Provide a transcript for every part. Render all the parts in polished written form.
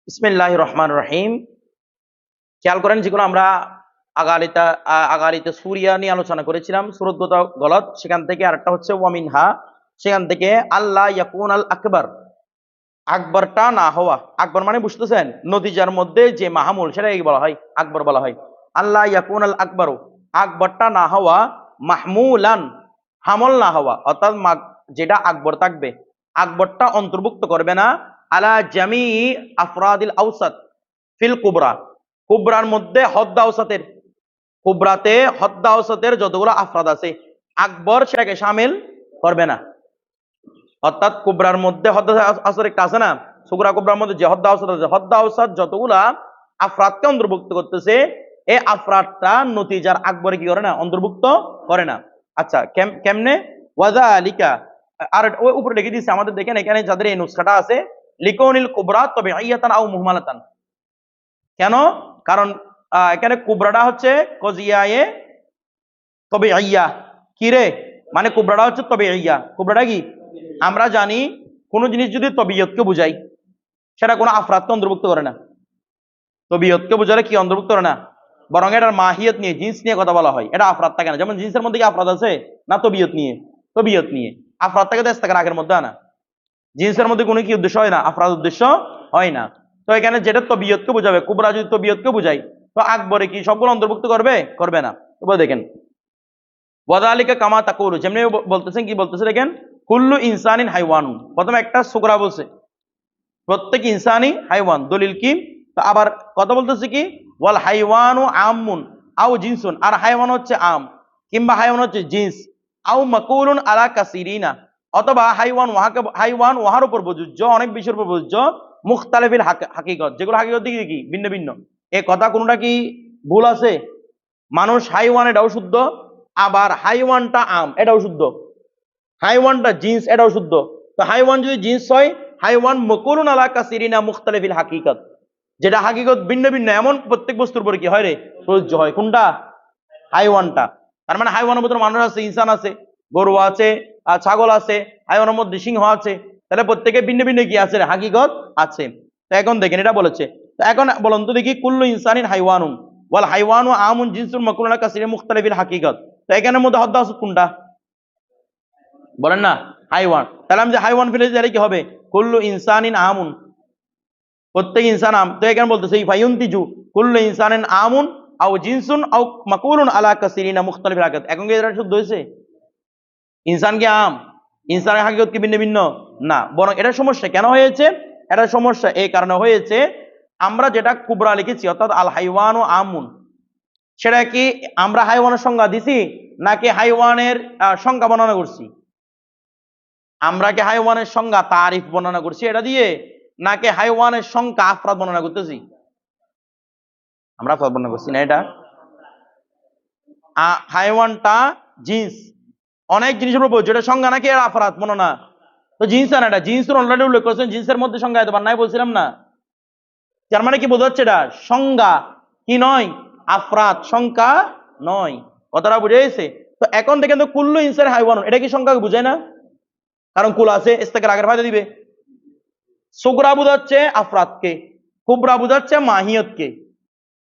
বিসমিল্লাহির রহমানির রহিম। খেয়াল করেন, যেগুলো আমরা আগালিতে সুরিয়া নিয়ে আলোচনা করেছিলাম, সূরাত গলত, সেখান থেকে আরেকটা হচ্ছে ওয়ামিনহা, সেখান থেকে আল্লাহ ইয়াকুন আল আকবর, আকবরটা না হওয়া। আকবর মানে বুঝতেছেন, নতিজার মধ্যে যে মাহমুল সেটাই বলা হয় আকবর বলা হয়। আল্লাহ ইয়াকুন আল আকবর, আকবরটা না হওয়া, মাহমুলান, হামল না হওয়া, অর্থাৎ যেটা আকবর থাকবে আকবরটা অন্তর্ভুক্ত করবে না আলা জামি আফরাদিল আউসাত ফিল কুবরা, কুবরার মধ্যে হদ্দ আউসাতের, কুবরাতে হদ্দ আউসাতের যতগুলো আফরাদ আছে আকবর সেটাকে শামিল করবে না। অর্থাৎ কুবরার মধ্যে হদ্দ আউসাত একটা আছে না, সুগরা কুবরার মধ্যে যে হদ্দ আউসাত আছে, হদ্দ আউসাত যতগুলা আফরাদকে অন্তর্ভুক্ত করতেছে, এই আফরাদটা নতিজার আকবরে কি করে না, অন্তর্ভুক্ত করে না। আচ্ছা, কেমনে? ওয়াযালিকা, আর ওই উপরে লিখে দিয়েছে আমাদের, দেখেন এখানে যাদের এই নুসখাটা আছে, লিকাউনিল কুবরা তাবিঈয়াতান আও মুহমালাতান। কেন? কারণ এখানে কুবরাটা হচ্ছে কজিয়ায়ে তাবিঈয়া। কি রে? মানে কুবরাটা হচ্ছে তাবিঈয়া। কুবরাটা কি? আমরা জানি কোন জিনিস যদি তবিয়তকে বুঝাই, সেটা কোনো আফরাদকে অন্তর্ভুক্ত করে না। তবিয়তকে বুঝালে কি অন্তর্ভুক্ত করে না, বরং এটার মাহিয়ত নিয়ে, জিন্স নিয়ে কথা বলা হয়। এটা আফরাদ থাকে না। যেমন জিন্সের মধ্যে কি আফরাদ আছে না? তবিয়ত নিয়ে, তবিয়ত নিয়ে। আফরাদ থাকে দেশ থাকে রাগের মধ্যে আনা। জিন্সের মধ্যে কোনো কি উদ্দেশ্য হয় না, আফরাদ উদ্দেশ্য হয় না। তো এখানে যেটা তবিয়তকে বুঝাবে, কুবরা যদি তবিয়তকে বুঝাই, তো আকবরে কি সবগুলো অন্তর্ভুক্ত করবে? করবে না। এবার দেখেন, ওয়াযালিকা কামা তাকুলু, যেমনি বলতেছেন, কি বলতেছে দেখেন, কুল্লু ইনসানিন হাইওয়ানুন, প্রথমে একটা সুকরা বলছে, প্রত্যেক ইনসানি হাইওয়ান, দলিল কি? তো আবার কথা বলতেছে কি, ওয়াল হাইওয়ানু আমুন আও জিনসুন, আর হাইওয়ান হচ্ছে আম কিংবা হাইওয়ান হচ্ছে জিন্স, আও মাকুলুন আলা কাসিরিনা, অথবা হাইওয়ান ওয়াহার উপর প্রযোজ্য, অনেক বিষয়ের উপর প্রযোজ্য, মুখতালিফিল হাকিকত, যেগুলো হাকিকত দিকে কি ভিন্ন ভিন্ন। এ কথা কোনটা কি ভুল আছে? মানুষ হাইওয়ান এটাও শুদ্ধ, আবার হাইওয়ানটা আম এটাও শুদ্ধ, হাইওয়ানটা জিন্স এটাও শুদ্ধ। তো হাইওয়ান যদি জিন্স হয়, হাইওয়ান মকুলুন আলা কাসিরিনা মুখতালিফিল হাকিকত, যেটা হাকিকত ভিন্ন ভিন্ন, এমন প্রত্যেক বস্তুর উপরে কি হয় রে, প্রযোজ্য হয়। কোনটা? হাইওয়ানটা। তার মানে হাইওয়ানের মধ্যে মানুষ আছে, ইনসান আছে, গরু আছে, আর ছাগল আছে, হাইওয়ানের মধ্যে সিংহ আছে, তাহলে প্রত্যেকে ভিন্ন ভিন্ন কি আছে, হাকিকত আছে। তো এখন দেখেন এটা বলেছে, তো এখন বলুন তো দেখি, কুল্লু ইনসানিন হাইওয়ানুন ওয়াল হাইওয়ানু আমুন জিনসুন মাকুলুন আলা কাসিরিনা মুখতালিফিল হাকিকত। তো এখানের মধ্যে হদ্দা আছে কোনটা? বলেন না, হাইওয়ান। তাহলে আমি যে হাইওয়ান ফেলে দিলে কি হবে? কুল্লু ইনসানিন আমুন, প্রত্যেক ইনসান আম। তো এখানে বলতেছে ফায়ুনতিজু কুল্লু ইনসানিন আমুন আও জিনসুন আও মাকুলুন আলা কাসিরিনা মুখতালিফিল হাকিকত। এখন কি এটা শুদ্ধ হয়েছে? ইনসান কি আম? ইনসানের হাকিকত কি ভিন্ন ভিন্ন না, বরং এটা সমস্যা কেন হয়েছে? এটা সমস্যা এই কারণে হয়েছে, আমরা যেটা কুবরা লিখেছি, অর্থাৎ আল হাইওয়ানু আমুন, সেটা কি আমরা হাইওয়ানের সংজ্ঞা দিছি নাকি হাইওয়ানের সংজ্ঞা বর্ণনা করছি? আমরা কি হাইওয়ানের সংজ্ঞা তারিফ বর্ণনা করছি এটা দিয়ে, নাকি হাইওয়ানের সংখ্যা আফরাদ বর্ণনা করতেছি? আমরা আফরাদ বর্ণনা করছি না। এটা হাইওয়ানটা জিন্স, অনেক জিনিসের উপর, যেটা সংজ্ঞা নাকি এর আফরাদ বর্ণনা। তো জিন্স আর এটা জিন্স অলরেডি উল্লেখ করেছেন, জিন্সের মধ্যে সংজ্ঞা এত নাই বলছিলাম না। তার মানে কি বোঝাচ্ছে? এটা সংজ্ঞা কি নয়, আফরাদ, সংখ্যা নয়। কথাটা বুঝে গেছে? তো এখন দেখেন তো, কুল্লু ইনসান হাইওয়ান, এটা কি সংখ্যা বুঝায় না? কারণ কুল আছে, ইস্তেকার আগের ফায়দা দিবে। সুগরা বুঝাচ্ছে আফরাদকে, কুবরা বুঝাচ্ছে মাহিয়তকে।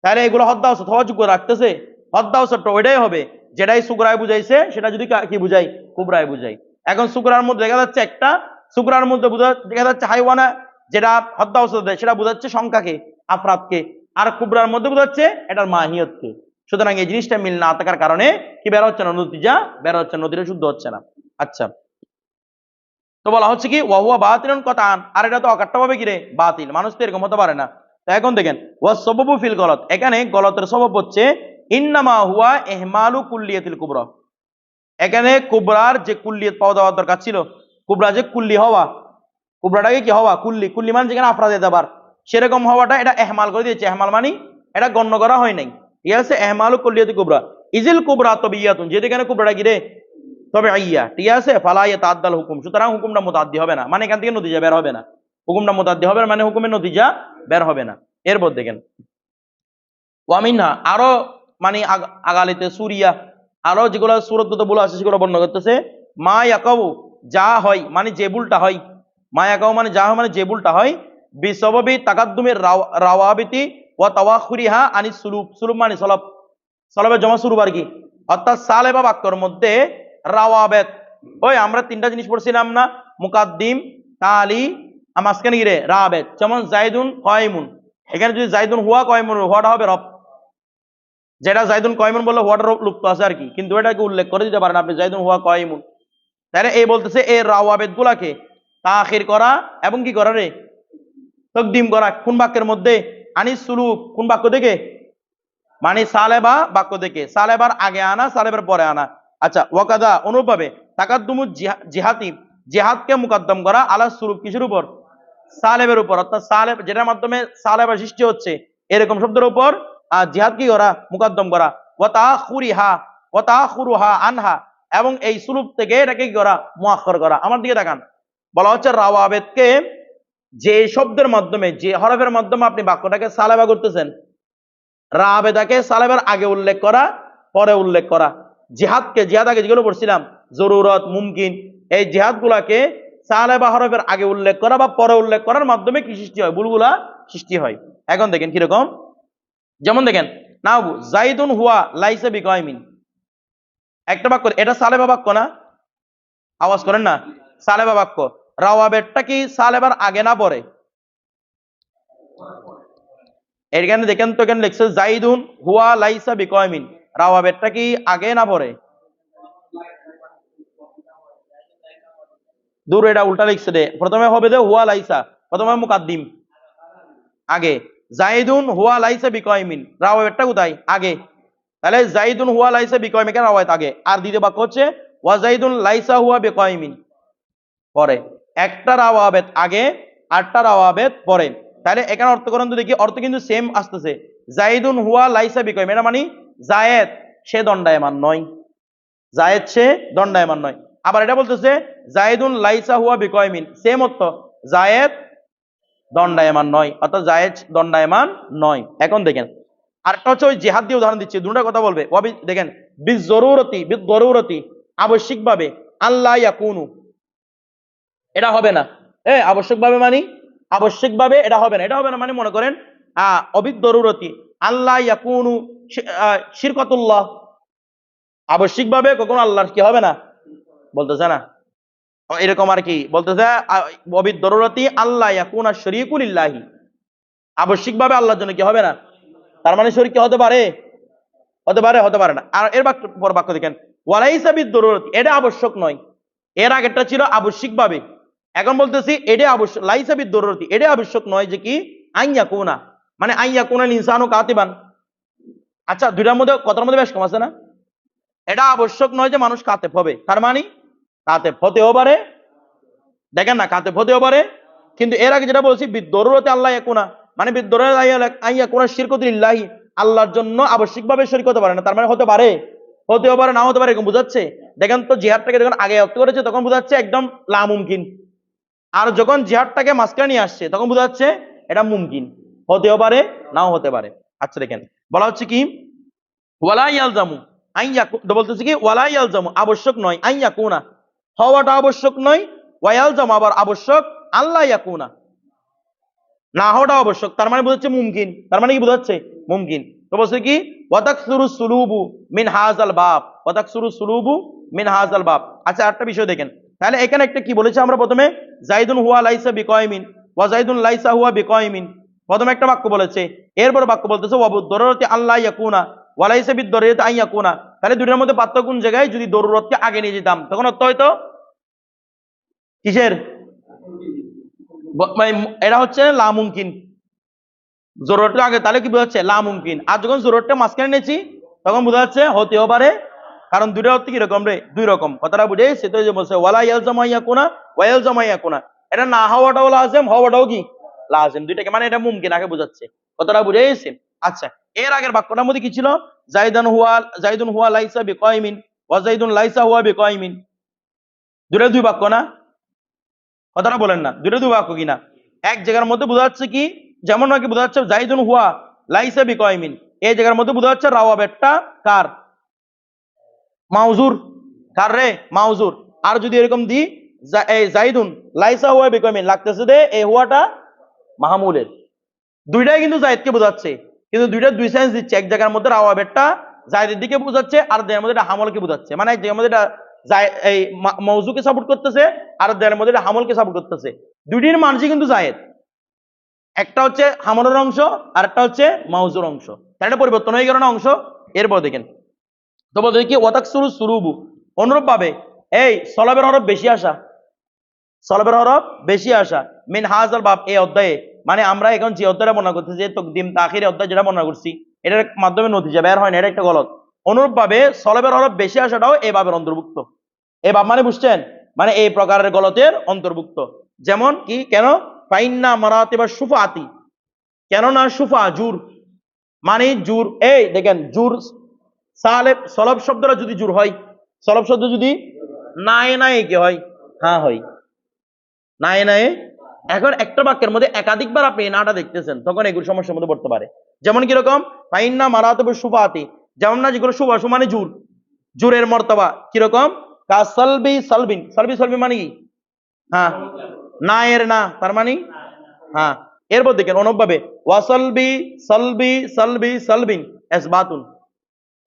তাহলে এগুলো হদ্দাউসত হওয়ার যোগ্য রাখতেছে? হদ্দাউসতটা ওইটাই হবে যেটাই সুগরায় বুঝাইছে, সেটা যদি কি বুঝাই, কুবরায় বুঝাই। এখন সুগরার মধ্যে দেখা যাচ্ছে একটা, সুগরার মধ্যে দেখা যাচ্ছে হাইওয়ানা, যেটা হদ্দাউসত দেয় সেটা বুঝাচ্ছে সংখ্যাকে, আফরাদকে, আর কুবরার মধ্যে বুঝাচ্ছে এটার মাহিয়তকে। সুতরাং এই জিনিসটা মিল না থাকার কারণে কি বের হচ্ছে না, নতিজা বের হচ্ছে, নদীটা শুদ্ধ হচ্ছে না। আচ্ছা, তো বলা হচ্ছে কি ওয়াহুয়া বাতিলুন কতান, আর এটা তো অকাট্যভাবে কি রে, বাতিল। মানুষ তো এরকম হতে পারে না। তো এখন দেখেন, ওয়া সবাবু ফিল গলত, এখানে গলতের সবব হচ্ছে ইন্নামা হুয়া ইহমালু কুল্লিয়াতিল কুবরা। এখানে কুবরার যে কুল্লিয়ত পাওয়া দেওয়ার দরকার ছিল, কুবরা যে কুল্লি হওয়া, কুবরাটাকে কি হওয়া, কুল্লি, কুল্লি মানে যেখানে আফরাদে দেবার, সেরকম হওয়াটা এটা এহমাল করে দিয়েছে। এহমাল মানে এটা গণ্য করা হয় নাই। ঠিক আছে, এহমালু কুল্লিয়াতিল কুবরা, ইজিল কুবরা তবিয়াতুন, যেখানে কুবরাটা কি রে, তবে আইয়া, ঠিক আছে, ফালাইয়া তাদ্দাল হুকুম, সুতরাং হুকুমটা মুতাদ্দি হবে না, মানে এখান থেকে নতিজা বের হবে না। হুকুমটা মুতাদ্দি হবে না মানে হুকুমের নতিজা বের হবে না। এরপর দেখেন, ওয়ামিনহা, আরো মানে আগালিতে সুরিয়া, আরো যেগুলো সুরত বলে আছে সেগুলো বর্ণনা করতেছে, মা ইয়াকাউ, যা হয় মানে যে ভুলটা হয়, মা ইয়াকাউ মানে যা হয় মানে যে ভুলটা হয়, বিসবাবি তাকাদ্দুমের রাওয়াবিতি ওয়া তাওয়াখুরিহা আনিস সুলুব, সুলুব মানে সলব, সলবের জমা সুলুব আর কি। অর্থাৎ সালেবা বাক্যর মধ্যে রাওয়াবেত, ওই আমরা তিনটা জিনিস পড়ছিলাম না, মুকাদ্দিম, তালি, মাঝখানে কি রে রাবেত। যেমন জাইদুন কয়মুন, এখানে যদি জাইদুন হুয়া কয়মুন, হুয়াটা হবে রব, যেটা জাইদুন কয়মুন বললে হুয়াটা লুপ্ত আছে আর কি, কিন্তু এটাকে উল্লেখ করে দিতে পারেন আপনি জাইদুন হুয়া কয়মুন। তাহলে এই বলতেছে এই রাওয়াবেত গুলাকে তাখির করা এবং কি করা রে তকদিম করা কোন বাক্যের মধ্যে, আনিস সুলুক কোন বাক্য থেকে, মানে সালেবা বাক্য থেকে, সালেবার আগে আনা সালেবার পরে আনা। আচ্ছা ওয়াকাদা অনুরূপভাবে তাকাদ্দুমু জিহাতি, জিহাদকে মুকদ্দম করা আলা সুলুক কিসের উপর, সালেবের উপর, অর্থাৎ সালেব যেটার মাধ্যমে সালেবা সৃষ্টি হচ্ছে এরকম শব্দের উপর জিহাদ কি করা মুকদ্দম করা। ওয়া তাখুরিহা, ওয়া তাখুরুহা আনহা, এবং এই সুলুক থেকে এটাকে কি করা মুআখখার করা। আমার দিকে তাকান, বলা হচ্ছে রাওয়াবেতকে যে শব্দের মাধ্যমে যে হরফের মাধ্যমে আপনি বাক্যটাকে সালেবা করতেছেন, রাবেদাকে সালেবার আগে উল্লেখ করা পরে উল্লেখ করা। জিহাদকে, জিহাদ আগে যেগুলো পড়ছিলাম জরুরত মুমকিন, এই জিহাদ গুলাকে সালেবা হরফের আগে উল্লেখ করা বা পরে উল্লেখ করার মাধ্যমে কি সৃষ্টি হয়, ভুলগুলা সৃষ্টি হয়। এখন দেখেন কিরকম, যেমন দেখেন নাও জাইদুন হুয়া লাইসা বিকাইমিন, একটা বাক্য, এটা সালেবা বাক্য না, আওয়াজ করেন না, সালেবা বাক্য। রাওয়াবেরটা কি সালেবার আগে না পরে, এখানে দেখেন তো এখানে লিখছে জাইদুন হুয়া লাইসা বিকাইমিন, রাওয়াবেরটা কি আগে না পরে, দূর এটা উল্টা লিখছে রে, প্রথমে হবে যে হুয়া লাইসা, প্রথমে মুকাদ্দিম আগে, জাইদুন হুয়া লাইসা বিকাইমিন, রাওয়াবেরটা কোথায় আগে, তাহলে জাইদুন হুয়া লাইসা বিকাইমিন কেন রাওয়াত আগে, আর দ্বিতীয় বাক্য হচ্ছে ওয়া জাইদুন লাইসা হুয়া বিকাইমিন পরে, একটা রাওয়াবেত আগে আটটা রাওয়াবেত পরে। তাহলে এখানে অর্থ করেন তো দেখি, অর্থ কিন্তু সেম আসতেছে, জাইদুন হুয়া লাইসা বিকাইমিন, এটা মানে জায়েদ সে দণ্ডায়মান নয়, জায়েদ সে দণ্ডায়মান নয়। আবার এটা বলতেছে জায়েদুন লাইসা হুয়া বিকাইমিন, সেম অর্থ, জায়েদ দণ্ডায়মান নয়, অর্থাৎ জায়েদ দণ্ডায়মান নয়। এখন দেখেন আরেকটা হচ্ছে ওই জিহাদ দিয়ে উদাহরণ দিচ্ছি, দুটো কথা বলবে। দেখেন বিজরুরতি, বিদরুরতি আবশ্যিকভাবে, আল্লাহ ইয়াকুনু এটা হবে না, আবশ্যকভাবে মানে আবশ্যিকভাবে এটা হবে না, এটা হবে না মানে মনে করেন অবিদরুরতি আল্লাহ ইয়াকুনু শিরকাতুল্লাহ, আবশ্যিকভাবে কখনো আল্লাহর কি হবে না বলতেছে না, এরকম আর কি বলতেছে অবিদরুরতি আল্লাহ ইয়াকুনা শরীকুলিল্লাহি, আবশ্যিকভাবে আল্লাহর জন্য কি হবে না, তার মানে শরীক কি হতে পারে, হতে পারে, হতে পারে না। আর এর বাক্য দেখেন ওয়ালাইসা বিদরুরতি, এটা আবশ্যক নয়, এর আগেরটা ছিল আবশ্যিকভাবে, এখন বলতেছি এটা আবশ্যক, লাইসা বিদরুরতি এটা আবশ্যক নয় যে কি আইয়াকুনা, মানে আইয়াকুনা ইনসানু কাতিবান। আচ্ছা দুইটার মধ্যে কথার মধ্যে বেশ কম আছে না, এটা আবশ্যক নয় যে মানুষ কাতেব হবে, তার মানে কাতেব হতেও পারে, দেখেন না কাতেব হতেও পারে, কিন্তু এর আগে যেটা বলছি বিদরুরতি আল্লাহ ইয়াকুনা, মানে বিদরুরতি আইয়াকুনা শিরকুলিল্লাহি, আল্লাহর জন্য আবশ্যিকভাবে শরীক হতে পারে না, তার মানে হতে পারে, হতেও পারে নাও হতে পারে, এরকম বুঝাচ্ছে। দেখেন তো জিহাদটাকে যখন আগে অর্থ করেছে তখন বুঝাচ্ছে একদম লা মুমকিন, আর যখন জিহাদটাকে মাঝখানে নিয়ে আসছে তখন বুঝাচ্ছে এটা মুমকিন, হতেও পারে নাও হতে পারে। আচ্ছা দেখেন বলা হচ্ছে কি ওয়ালা ইয়ালজামু বলতেছে কি ওয়ালা ইয়ালজামু আবশ্যক নয়, আইয়াকুনা হওয়াটা আবশ্যক নয়, ওয়ায়ালজামু আবার আবশ্যক, আল্লাহ ইয়াকুনা না হওয়াটা আবশ্যক, তার মানে বোঝাচ্ছে মুমকিন, তার মানে কি বোঝাচ্ছে মুমকিন। তো বলছে কি ওয়াতাকসুরু সুলুবু মিন হাযাল বাব, ওয়াতাকসুরু সুলুবু মিন হাযাল বাব। আচ্ছা একটা বিষয় দেখেন, তাহলে এখানে একটা কি বলেছে আমরা প্রথমে জাইদুন হুয়া লাইসা বিকাইমিন ওয়া জাইদুন লাইসা হুয়া বিকাইমিন, প্রথমে একটা বাক্য বলেছে, এরপর বাক্য বলতেছে ওয়াবুদররতি আল্লাহ ইয়াকুনা ওয়া লাইসা বিদররতি আন ইয়াকুনা। তাহলে দুটোর মধ্যে পার্থক্য কোন জায়গায়, যদি দরুরতকে আগে নিয়ে যেতাম তখন অর্থ হয়তো কিসের, এটা হচ্ছে লা মুমকিন, জরুরতটা আগে তাহলে কি বোঝাচ্ছে লা মুমকিন, আর যখন জরুরতটা মাঝখানে নিয়েছি তখন বোঝা যাচ্ছে হতেও পারে, কারণ দুটো অর্থ কিরকম রে, দুই রকম, কথাটা বুঝে সে তো যে বলছে ওয়ালা ইয়ালজামু আন ইয়াকুনা ওয়া ইয়ালজামু আন ইয়াকুনা, এটা না হওয়াটাও লাজিম হওয়াটাও কি লাজিম, দুইটাকে মানে এটা মুমকিন আগে বোঝাচ্ছে, কথাটা বুঝে গেছে। আচ্ছা এর আগের বাক্যটার মধ্যে কি ছিল, জাইদুন হুয়া লাইসা বিকাইমিন ওয়া জাইদুন লাইসা হুয়া বিকাইমিন, দুটো দুই বাক্য না, কথাটা বলেন না, দুটো দুই বাক্য কিনা, এক জায়গার মধ্যে বোঝা যাচ্ছে কি, যেমন নাকি বোঝা যাচ্ছে জাইদুন হুয়া লাইসা বিকাইমিন, এই জায়গার মধ্যে বোঝা যাচ্ছে রাওয়াবেরটা কার, মাউজুর, কার রে মাউজুর। আর যদি এরকম দি জাইদুন লাইসা হুয়া বিকাইমিন, লাগতেছে দে এই হুয়াটা মাহমুলের। দুইটাই কিন্তু জায়েদকে বোঝাচ্ছে, কিন্তু দুইটা দুই সেন্স দিচ্ছে। এক জায়গার মধ্যে আওয়াবেরটা জায়েদের দিকে বোঝাচ্ছে, আর দেয়ের মধ্যে হামলকে বোঝাচ্ছে। মানে এক জায়গার মধ্যে এই মৌজুকে সাপোর্ট করতেছে, আর দেয়ের মধ্যে হামলকে সাপোর্ট করতেছে। দুইটির মানসি কিন্তু জায়েদ, একটা হচ্ছে হামলের অংশ আর একটা হচ্ছে মৌজুর অংশ। এটা পরিবর্তন হয়ে গেল না অংশ। এরপর দেখেন তো বলতে কি ওয়াতাকসুরু সুরুবু, অনুরূপ ভাবে এই সলবের হরফ বেশি আসা, সলবের হরফ বেশি আসা মিন হাজাল বাব, এই অধ্যায়ে, মানে আমরা এখন যে অধ্যায়টা বর্ণনা করতেছি, যে তকদিম তাখির অধ্যায় যেটা বর্ণনা করছি, এটার মাধ্যমে নতিজা বের হয় না, এটা একটা গলত। অনুরূপ ভাবে সলবের হরফ বেশি আসাটাও এই বাবের অন্তর্ভুক্ত। এই বাব মানে বুঝছেন, মানে এই প্রকারের গলতের অন্তর্ভুক্ত। যেমন কি, কেন ফাইন্না মারাতিবা সুফাতি, কেননা সুফা জুর, মানে জুর। এই দেখেন জুর সালেব সলব শব্দটা যদি জুর হয়, সলব শব্দ যদি নাই নাই কি হয়, হ্যাঁ হয় নাই নাই। এখন একটা বাক্যের মধ্যে একাধিকবার আপনি নাটা দেখতেছেন, তখন এগুলো সমস্যার মধ্যে পড়তে পারে। যেমন কিরকম ফাইন্না মারাতিবা সুফাতি, যেমন না যেগুলো সুফা মানে জুর, জুরের মর্তবা কিরকম কাসালবি সালবিন, সালবি সালবি মানে কি, হ্যাঁ না এর না, তার মানে হ্যাঁ। এরপর দেখেন অনুভাবে ওয়াসালবি সালবি সালবি সালবিন এসবাতুন,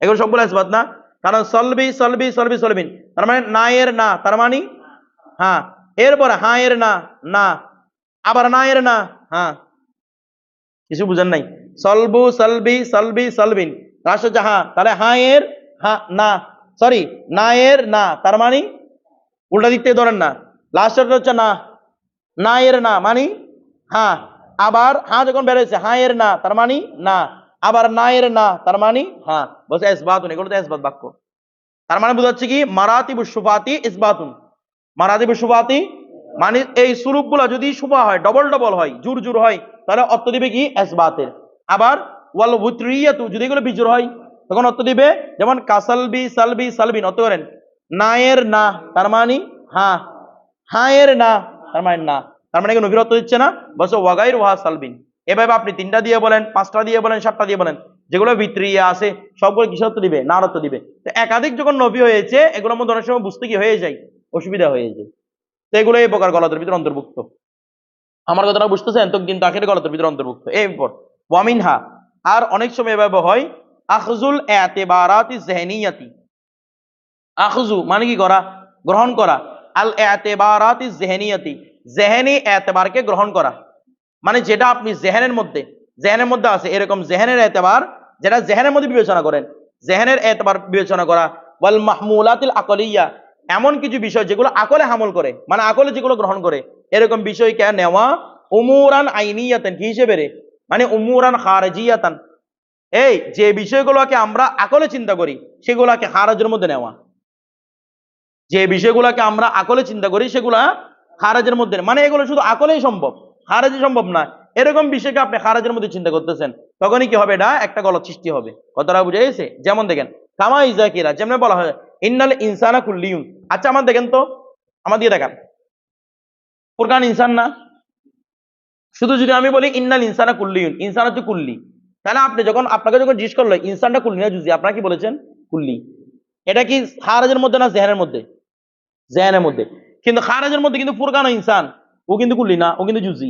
এগুলো সবগুলো এসবাত না, কারণ সলবি সলবি সলবি সলবিন তার মানে না এর না, তার মানে হ্যাঁ। এরপর হ্যাঁ এর না, না আবার না এর না, হ্যাঁ। কিছু বুঝেন নাই, সলবু সলবি সলবি সলবিন রাষ্ট্র জাহা, তাহলে হ্যাঁ এর হ্যাঁ না, সরি না এর না, তার মানে উল্টা দিক থেকে ধরেন না, লাস্টের হচ্ছে না, না এর না মানে হ্যাঁ। আবার হ্যাঁ যখন বেরোচ্ছে হ্যাঁ এর না, তার মানে না, আবার না এর না, তার মানে হ্যাঁ। বলছে ইসবাতুন, এগুলো তো ইসবাত বাক্য। তার মানে বোঝাচ্ছে কি মারাতিবুশ সুফাতি ইসবাতুন, মারাতিবুশ সুফাতি মানে এই সুরূপ গুলা যদি সুফা হয়, ডবল ডবল হয়, জুর জুর হয়, তাহলে অর্থ দিবে কি ইসবাতের। আবার ওয়াল উতরিয়াতু যদি এগুলো বিজুর হয়, তখন অর্থ দিবে যেমন কাসালবি সালবি সালবিন, অর্থ করেন না এর না, তার মানে হ্যাঁ, হ্যাঁ এর না, তার মানে না, তার মানে নবীর অর্থ দিচ্ছে না। বলছে ওয়াগাইর ওয়াহা সালবিন। এভাবে আপনি 3টা দিয়ে বলেন, 5টা দিয়ে বলেন, 7টা দিয়ে বলেন, যেগুলো ভিতরিয়া আছে সবগুলো কিসের অর্থ দিবে, না অর্থ দিবে। তো একাধিক যখন নবী হয়েছে, এগুলোর মধ্যে অনেক সময় বুঝতে কি হয়ে যায়, অসুবিধা হয়ে যায়। তো এগুলো এই প্রকার গলতের ভিতরে অন্তর্ভুক্ত। আমার কথাটা বুঝতেছেন, তো কিন্তু আখের গলতের ভিতরে অন্তর্ভুক্ত। এরপর ওয়ামিনহা, আর অনেক সময় এভাবে হয় আখজুল এতেবারাতি জেহনিয়াতি, আখজু মানে কি করা, গ্রহণ করা, আল এতেবারাতি জেহনিয়াতি, জেহেনি এতেবারকে গ্রহণ করা, মানে যেটা আপনি জেহেনের মধ্যে আছে, এরকম জেহেনের এতেবার, যেটা জেহেনের মধ্যে বিবেচনা করেন, জেহেনের এতেবার বিবেচনা করা। ওয়াল মাহমুলাতিল আকলিয়া, এমন কিছু বিষয় যেগুলো আকলে হামল করে, মানে আকলে যেগুলো গ্রহণ করে, এরকম বিষয়কে নেওয়া। উমুরান আইনিয়াতান কি হিসেবে রে, মানে উমুরান খারিজিয়াতান, এই যে বিষয়গুলোকে আমরা আকলে চিন্তা করি সেগুলাকে খারাজের মধ্যে নেওয়া, যে বিষয়গুলোকে আমরা আকলে চিন্তা করি সেগুলা খারাজের মধ্যে, মানে এগুলো শুধু আকলেই সম্ভব, খারাজে সম্ভব না। এরকম বিষয়কে আপনি খারাজের মধ্যে চিন্তা করতেছেন, তখনই কি হবে, এটা একটা গলত সৃষ্টি হবে। কথাটা বুঝে গেছে? যেমন দেখেন কামা ইজাকিরা, যেমন বলা হয় ইন্নাল ইনসানা কুল্লিয়ুন। আচ্ছা আমার দেখেন তো, আমার দিয়ে দেখান ফুরকান ইনসান না, শুধু যদি আমি বলি ইন্নাল ইনসানা কুল্লিয়ুন, ইনসান হচ্ছে কুল্লি, তাহলে আপনি যখন আপনাকে যখন জিজ্ঞেস করলো ইনসানটা কুল্লি না জুজি, আপনারা কি বলেছেন কুল্লি। এটা কি খারাজের মধ্যে না জেহেনের মধ্যে, জেহেনের মধ্যে। কিন্তু খারাজের মধ্যে কিন্তু ফুরকান ইনসান, ও কিন্তু কুল্লি না, ও কিন্তু জুজি।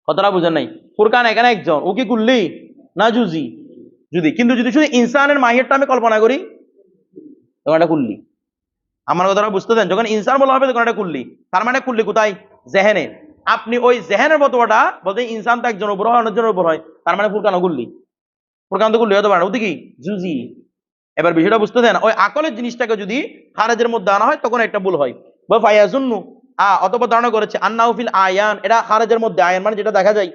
কথাটা বুঝেন নাই, ফুরকান এখানে একজন, ও কি কুল্লি না জুজি, যদি। কিন্তু যদি শুধু ইনসানের মাহিরটা আমি কল্পনা করি তখন এটা কুল্লি। আমার কথাটা বুঝতে দেন, যখন ইনসান বলা হবে তখন এটা কুল্লি। তার মানে কুল্লি কোথায়, জেহেনে। আপনি ওই জেহেনের বতটা বলতে ইনসান তো একজনের উপর হয়, অন্যজনের উপর হয়, তার মানে ফুরকানও কুল্লি, ফুরকান তো কুল্লি হতে পারে, ওদিকে কি জুজি। এবার বিষয়টা বুঝতে দেন, ওই আকলের জিনিসটাকে যদি খারেজের মধ্যে আনা হয় তখন একটা ভুল হয়। বা ফায়াজুন্নু অথবা ধারণা করেছে আন্নাউফিল আয়ান, এটা খারেজের মধ্যে, আয়ান মানে যেটা দেখা যায়,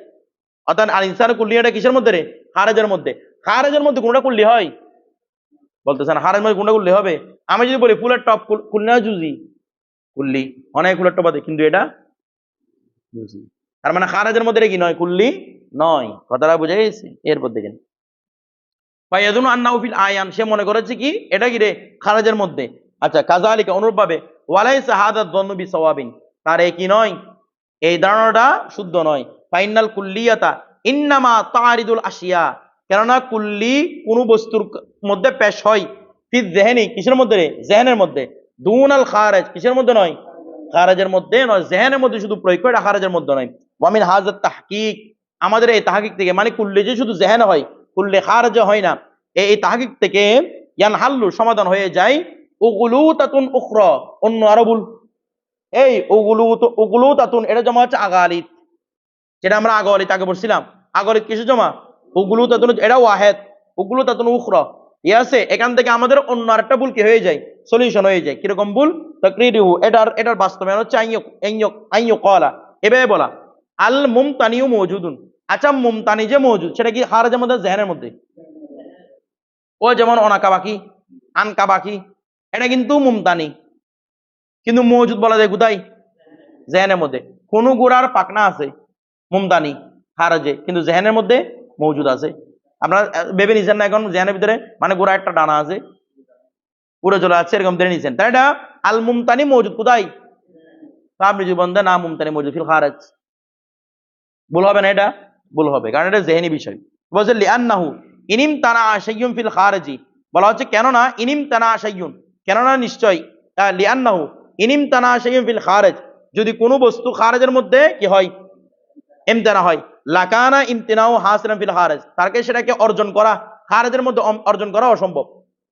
অর্থাৎ আর ইনসান কুল্লি এটা কিসের মধ্যে রে, খারেজের মধ্যে। খারেজের মধ্যে কোনটা কুল্লি হয় বলতেছেন, খারেজের মধ্যে কোনটা কুল্লি হবে। আমি যদি বলি ফুলের টপ কুল্লি না জুজি, কুল্লি, অনেক ফুলের টপ আছে কিন্তু এটা জুজি, তার মানে খারেজের মধ্যে কি নয়, কুল্লি নয়। কথাটা বুঝে গেছে? এরপর দেখেন ফায়াদুন আন্নাউফিল আয়ান, সে মনে করেছে কি এটা কি রে, খারাজের মধ্যে। আচ্ছা কাযালিকা অনুরূপ ভাবে ওয়ালাইসা হাদা যন্নু বিসাওয়াবিন, তার এই কি নয়, এই ধারণাটা শুদ্ধ নয়। ফাইনাল কুল্লিয়াতা ইন্নামা তারিদুল আশিয়া, কেননা কুল্লি কোন বস্তুর মধ্যে পেশ হয় ফি জেহেনি, কিসের মধ্যে রে, জেহেনের মধ্যে, দুনাল খারেজ কিসের মধ্যে নয়, খারাজের মধ্যে নয়, জেহেনের মধ্যে শুধু প্রয়োগ করে, এটা খারাজের মধ্যে নয়। ওয়ামিন হাজাত তাহকিক, আমাদের এই তাহকিক থেকে, মানে কুল্লে যে শুধু জেহেন হয়, কুল্লে খারাজে হয় না, এই তাহকিক থেকে ইয়ান হাল্লু সমাধান হয়ে যায় উগুলুতাতুন উখরা, অন্য আরো ভুল। এই উগুলুতাতুন এটা জমা হচ্ছে আগালিত, যেটা আমরা আগলিত আগে বলছিলাম। আগলিত কিসে জমা? উগুলুতাতুন, এটা ওয়াহেদ, উগুলুতাতুন উখরা। ঠিক আছে, এখান থেকে আমাদের অন্য আরেকটা ভুল কি হয়ে যায়, সলিউশন হয়ে যায়। কিরকম ভুল? তাকরিরুহু, এটার বাস্তবায়ন হচ্ছে আইয়ু ক্বালা, এভাবে বলা আল মুমতানিউ মওজুদুন। আচ্ছা, মুমতানি যে মওজুদ, সেটা কি খারাজের মধ্যে, জেহেনের মধ্যে? ও যেমন অনাকা বাকি, আনকা বাকি, এটা কিন্তু মুমতানি, কিন্তু মওজুদ বলা যায় কোথায়? জেহেনের মধ্যে। কোন গোড়ার পাকনা আছে মুমতানি খারাজে, কিন্তু জেহেনের মধ্যে মওজুদ আছে। আপনারা ভেবে নিছেন না এখন জেহেনের ভিতরে মানে গোড়া একটা ডানা আছে, পুরো চলে আসছে, এরকম ধরে নিছেন, তাই এটা আল মুমতানি মওজুদ কোথায়? আপনি যদি বন্ধে না মুমতানি মওজুদ ফিল খারাজ, ভুল হবে না? এটা ভুল হবে, কারণ এটা জেহেনি বিষয়। বলছে লিআন্নাহু ইনিম তানা শাইয়ুন ফিল খারিজি, বলা হচ্ছে কেননা ইনিম তানা শাইয়ুন, কেননা নিশ্চয়, লিআন্নাহু ইনিম তানা শাইয়ুন ফিল খারিজ, যদি কোনো বস্তু খারিজের মধ্যে কি হয়, ইমতানা হয়, লাকানা ইমতিনাউ হাসিলান ফিল খারিজ, তারকে সেটাকে অর্জন করা খারিজের মধ্যে অর্জন করা অসম্ভব।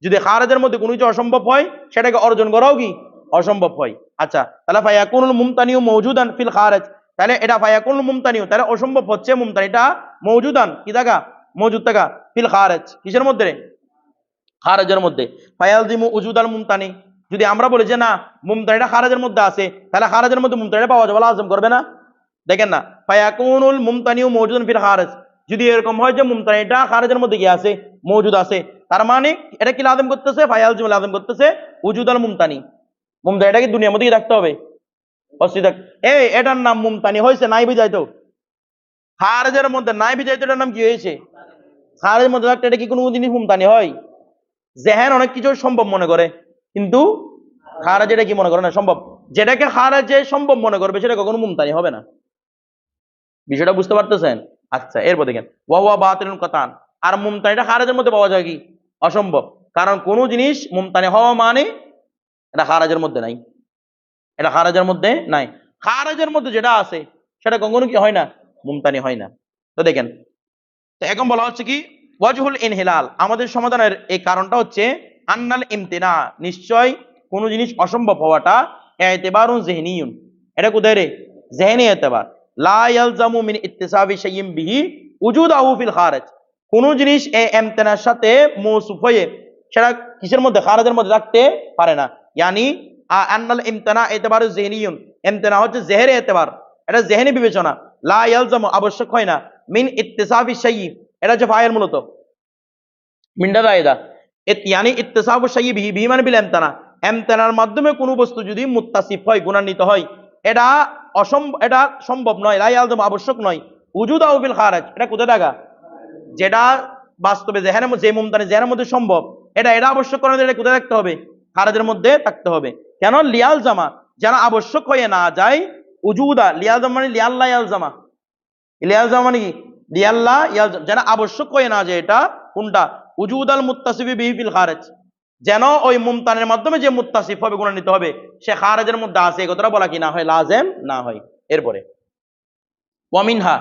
যদি খারিজের মধ্যে কোনো কিছু অসম্ভব হয়, সেটাকে অর্জন করাও কি অসম্ভব হয়। আচ্ছা, তাহলে ফায়াকুনুল মুমতানিউ মওজুদান ফিল খারিজ, তাহলে এটা ফায়াকুনুল মুমতানিউ, তাহলে অসম্ভব হচ্ছে মুমতানিটা মওজুদান কি থাকা, মওজুদ থাকা, ফিল খারিজ, কিসের মধ্যে? খারিজের মধ্যে। ফায়ালজিমু উজুদাল মুমতানি, যদি আমরা বলি যে না মুমতানিটা খারিজের মধ্যে আছে, তাহলে খারিজের মধ্যে মুমতানিটা পাওয়া যাবে, লাজম করবে না? দেখেন না, ফায়াকুনুল মুমতানিউ মওজুদান ফিল খারিজ, যদি এরকম হয় যে মুমতানিটা খারিজের মধ্যে কি আছে, মওজুদ আছে, তার মানে এটা কি লাজম করতেছে? ফায়ালজিমু লাজম করতেছে উজুদাল মুমতানি, মুমতানিটা কি দুনিয়ার মধ্যে থাকতে হবে, অস্তিত্ব। এই এটার নাম মুমতানি হয়েছে, নাই বুঝাই তো, খারিজের মধ্যে নাই বুঝাই তো, এটার নাম কি হয়েছে? খারিজের মধ্যে থাকতে এটা কি কোনো জিনিস মুমতানি হয়? জেহেন অনেক কিছু সম্ভব মনে করে, কিন্তু খারাজ এটা কি মনে করে না সম্ভব, যেটাকে খারাজে সম্ভব মনে করবে সেটা কখনো মুমতানি হবে না। বিষয়টা বুঝতে পারতেছেন? আচ্ছা, এরপর দেখেন ওয়া বাতিলুন কাতান, আর মুমতানিটা খারাজের মধ্যে পাওয়া যায় কি অসম্ভব, কারণ কোন জিনিস মুমতানি হওয়া মানে এটা খারাজের মধ্যে নাই, এটা খারাজের মধ্যে নাই। খারাজের মধ্যে যেটা আছে সেটা কখনো কি হয় না, মুমতানি হয় না। তো দেখেন, তো এখন বলা হচ্ছে কি ওয়াজহুল ইনহিলাল, আমাদের সমাধানের এই কারণটা হচ্ছে আন্নাল ইমতিনা, নিশ্চয় কোন জিনিস অসম্ভব হওয়াটা ইতিবারুন যিহনিয়ুন, এটা কোথায় রে? যিহনি ইতিবার। লা ইয়ালজামু মিন ইত্তিসাবি শাইইন বিহি উজুদাহু ফিল খারিজ, কোন জিনিস এই ইমতিনার সাথে মৌসুফ হয়ে সেটা কিসের মধ্যে, খারিজের মধ্যে থাকতে পারে না। ইয়ানি আন্নাল ইমতিনা ইতিবারু যিহনিয়ুন, ইমতিনা হচ্ছে যিহরি ইতিবার, এটা যিহনি বিবেচনা। লা ইয়ালজামু আবশ্যক হয় না, মিন ইত্তিসাবি শাইইন, এটা হচ্ছে ফাইল মূলত মিন্ডা জায়েদা, ইয়ানি ইত্তিসাবু শাইই বিহি, বিহি মানে বিল ইমতানা, ইমতানার মাধ্যমে কোনো বস্তু যদি মুত্তাসিফ হয়, গুণান্বিত হয়, এটা এটা সম্ভব নয়, লা ইয়ালজাম আবশ্যক নয়, উজুদাহু ফিল খারিজ, এটা কোথায় থাকা, যেটা বাস্তবে জেহেনের মধ্যে, যে মুমতানি জেহেনের মধ্যে সম্ভব, এটা আবশ্যক করে, এটা কোথায় থাকতে হবে, খারিজের মধ্যে থাকতে হবে। কেন? লিয়াল জামা, যেন আবশ্যক হয়ে না যায়, উজুদা লিয়াল জামা মানে লিয়াল্লাহ ইয়াল জামা, লিয়াল জামা মানে কি লিয়াল্লাহ ইয়াল, যেন আবশ্যক হয়ে না যায়, এটা কোনটা, উজুদাল মুত্তাসিফি বিহি ফিল খারিজ, যেন ওই মুমতানের মাধ্যমে যে মুত্তাসিফ হবে, গুণান্বিত হবে, সে খারিজের মধ্যে আছে, এই কথাটা বলা কি না হয়, লাজেম না হয়। এরপরে ওয়ামিনহা,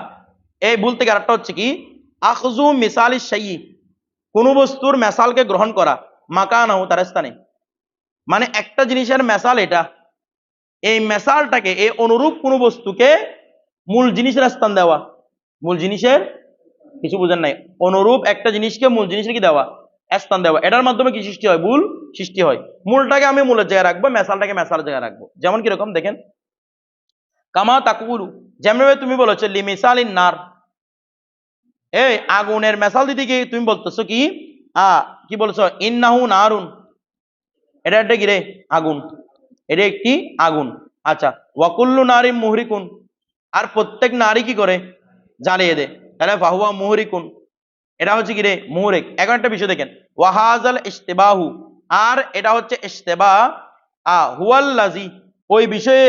এই ভুল থেকে আরেকটা হচ্ছে কি আখযু মিসালি শাইই, কোন বস্তুর মেসালকে গ্রহণ করা, মাকানাহু, তার স্থানে, মানে একটা জিনিসের মেসাল এটা, এই মেসালটাকে, এই অনুরূপ কোন বস্তুকে মূল জিনিসের স্থান দেওয়া, মূল জিনিসের, কিছু বুঝেন নাই, অনুরূপ একটা জিনিসকে মূল জিনিসের কি দেওয়া, স্থান দেওয়া, এটার মাধ্যমে কি সৃষ্টি হয়, ভুল সৃষ্টি হয়। মূলটাকে আমি মূলের জায়গায় রাখবো, মেসালটাকে মেসালের জায়গায় রাখবো। যেমন কিরকম দেখেন, কামা তাকুলু, যেমন তুমি বলেছো লিমিসালিন নার, এই আগুনের মেসাল দিতে গিয়ে তুমি বলতেছো কি কি বলছো, ইন্নাহু নারুন, এটা একটা কি রে, আগুন, এটা একটি আগুন। আচ্ছা, ওয়াকুল্লু নারী মুহরিকুন, আর প্রত্যেক নারী কি করে, জ্বালিয়ে দে, তাহলে ফাহুয়া মুহরিকুন, এটা হচ্ছে কি রে, মুহরিক। এখন একটা বিষয় দেখেন, ওয়াহাজাল ইশতিবাহু, আর এটা হচ্ছে ইশতিবাহ, হুয়াল্লাজি, ওই বিষয়ে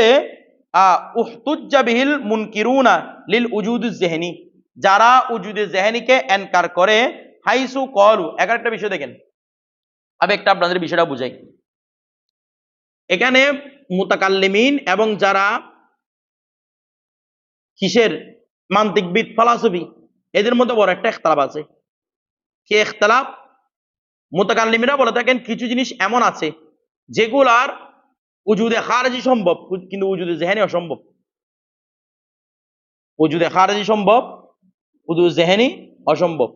উহতুজ্জা বিহিল মুনকিরুনা লিল উজুদিজ যিহনি, যারা উজুদে যিহনিকে ইনকার করে, হাইসু ক্বালু। এখন একটা বিষয় দেখেন, আমি একটা আপনাদের বিষয়টা বুঝাই। এখানে মুতাকাল্লিমিন এবং যারা কিসের মান্তিকবিদ ফিলসফি এদের মধ্যে বড় একটা ইখতিলাফ আছে। কি ইখতিলাফ? মুতাকাল্লিমিনরা বলে থাকেন কিছু জিনিস এমন আছে যেগুলার উজুদে খারিজি সম্ভব কিন্তু উজুদে জেহেনি অসম্ভব। উজুদে খারিজি সম্ভব, উজুদে জেহেনি অসম্ভব।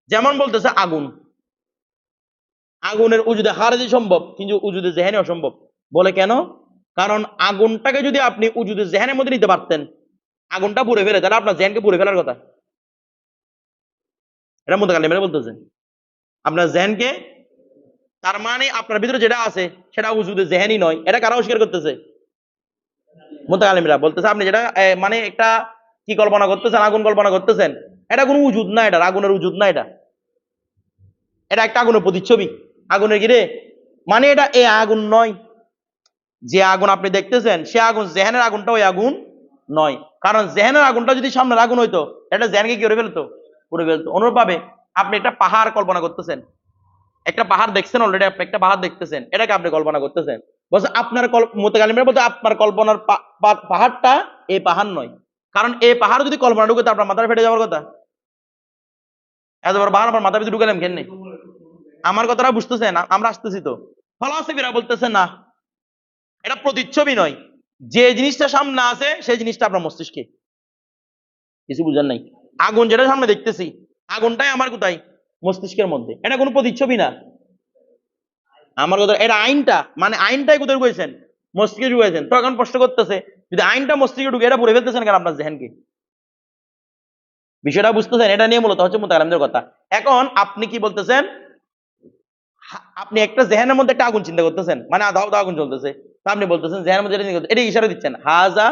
যেমন বলতেছে আগুন, আগুনের উজুদে খারিজি সম্ভব কিন্তু উজুদে জেহেনি অসম্ভব। বলে কেন? কারণ আগুনটাকে যদি আপনি উজুদে জেহেনের মধ্যে নিতে পারতেন, আগুনটা পুড়ে ফেলে, তাহলে আপনার জেহেনকে পুড়ে ফেলার কথা। এটা মুতাকাল্লিমরা বলতেছে আপনার জেহেনকে, তার মানে আপনার ভিতরে যেটা আছে সেটা উজুদে জেহেনি নয়। এটা কারা অস্বীকার করতেছে? মুতাকাল্লিমরা বলতেছে আপনি যেটা মানে একটা কি কল্পনা করতেছেন, আগুন কল্পনা করতেছেন, এটা কোনো উজুদ না, এটা আগুনের উজুদ না, এটা এটা একটা আগুনের প্রতিচ্ছবি। আগুনের কি রে? মানে এটা এই আগুন নয়। যে আগুন আপনি দেখতেছেন সে আগুন, জেহেনের আগুনটা ওই আগুন নয়। কারণ জেহেনের আগুনটা যদি সামনের আগুন হইতো, এটা জেহেনকে কি করে ফেলতো? পুড়ে ফেলতো। অনুরূপভাবে আপনি একটা পাহাড় কল্পনা করতেছেন, একটা পাহাড় দেখছেন অলরেডি, আপনি একটা পাহাড় দেখতেছেন, এটাকে আপনি কল্পনা করতেছেন, বলছে আপনার মুতাকাল্লিমরা বলতে আপনার কল্পনার পাহাড়টা এই পাহাড় নয়। কারণ এই পাহাড় যদি কল্পনা ঢুকে আপনার মাথায় ফেটে যাওয়ার কথা। এত বড় পাহাড় আমার মাথার ভিতরে ঢুকালাম কেন? আমার কথাটা বুঝতেছেন? আমরা আসতেছি তো। ফিলসফিরা বলতেছে না, এটা প্রতিচ্ছবি নয়, যে জিনিসটা সামনে আছে সেই জিনিসটা আপনার মস্তিষ্কে। কিছু বুঝার নাই। আগুন যেটা সামনে দেখতেছি, আগুনটাই আমার কোথায়? মস্তিষ্কের মধ্যে। এটা কোনো প্রতিচ্ছবি না। আমার কথা, এটা আইনটা, মানে আইনটাই কোথায় ঢুকেছেন? মস্তিষ্কে ঢুকেছেন। তো এখন প্রশ্ন করতেছে যদি আইনটা মস্তিষ্কে ঢুকে, এটা পুড়ে ফেলতেছেন কেন আপনার জেহেনকে? বিষয়টা বুঝতেছেন? এটা নিয়ে মূলত হচ্ছে মুতাকাল্লিমদের কথা। এখন আপনি কি বলতেছেন? আপনি একটা জেহেনের মধ্যে একটা আগুন চিন্তা করতেছেন, মানে আধা আধা আগুন চলতেছে, তা আপনি বলতেছেন জেহেনের মধ্যে এটা ইশারা দিচ্ছেন হাজা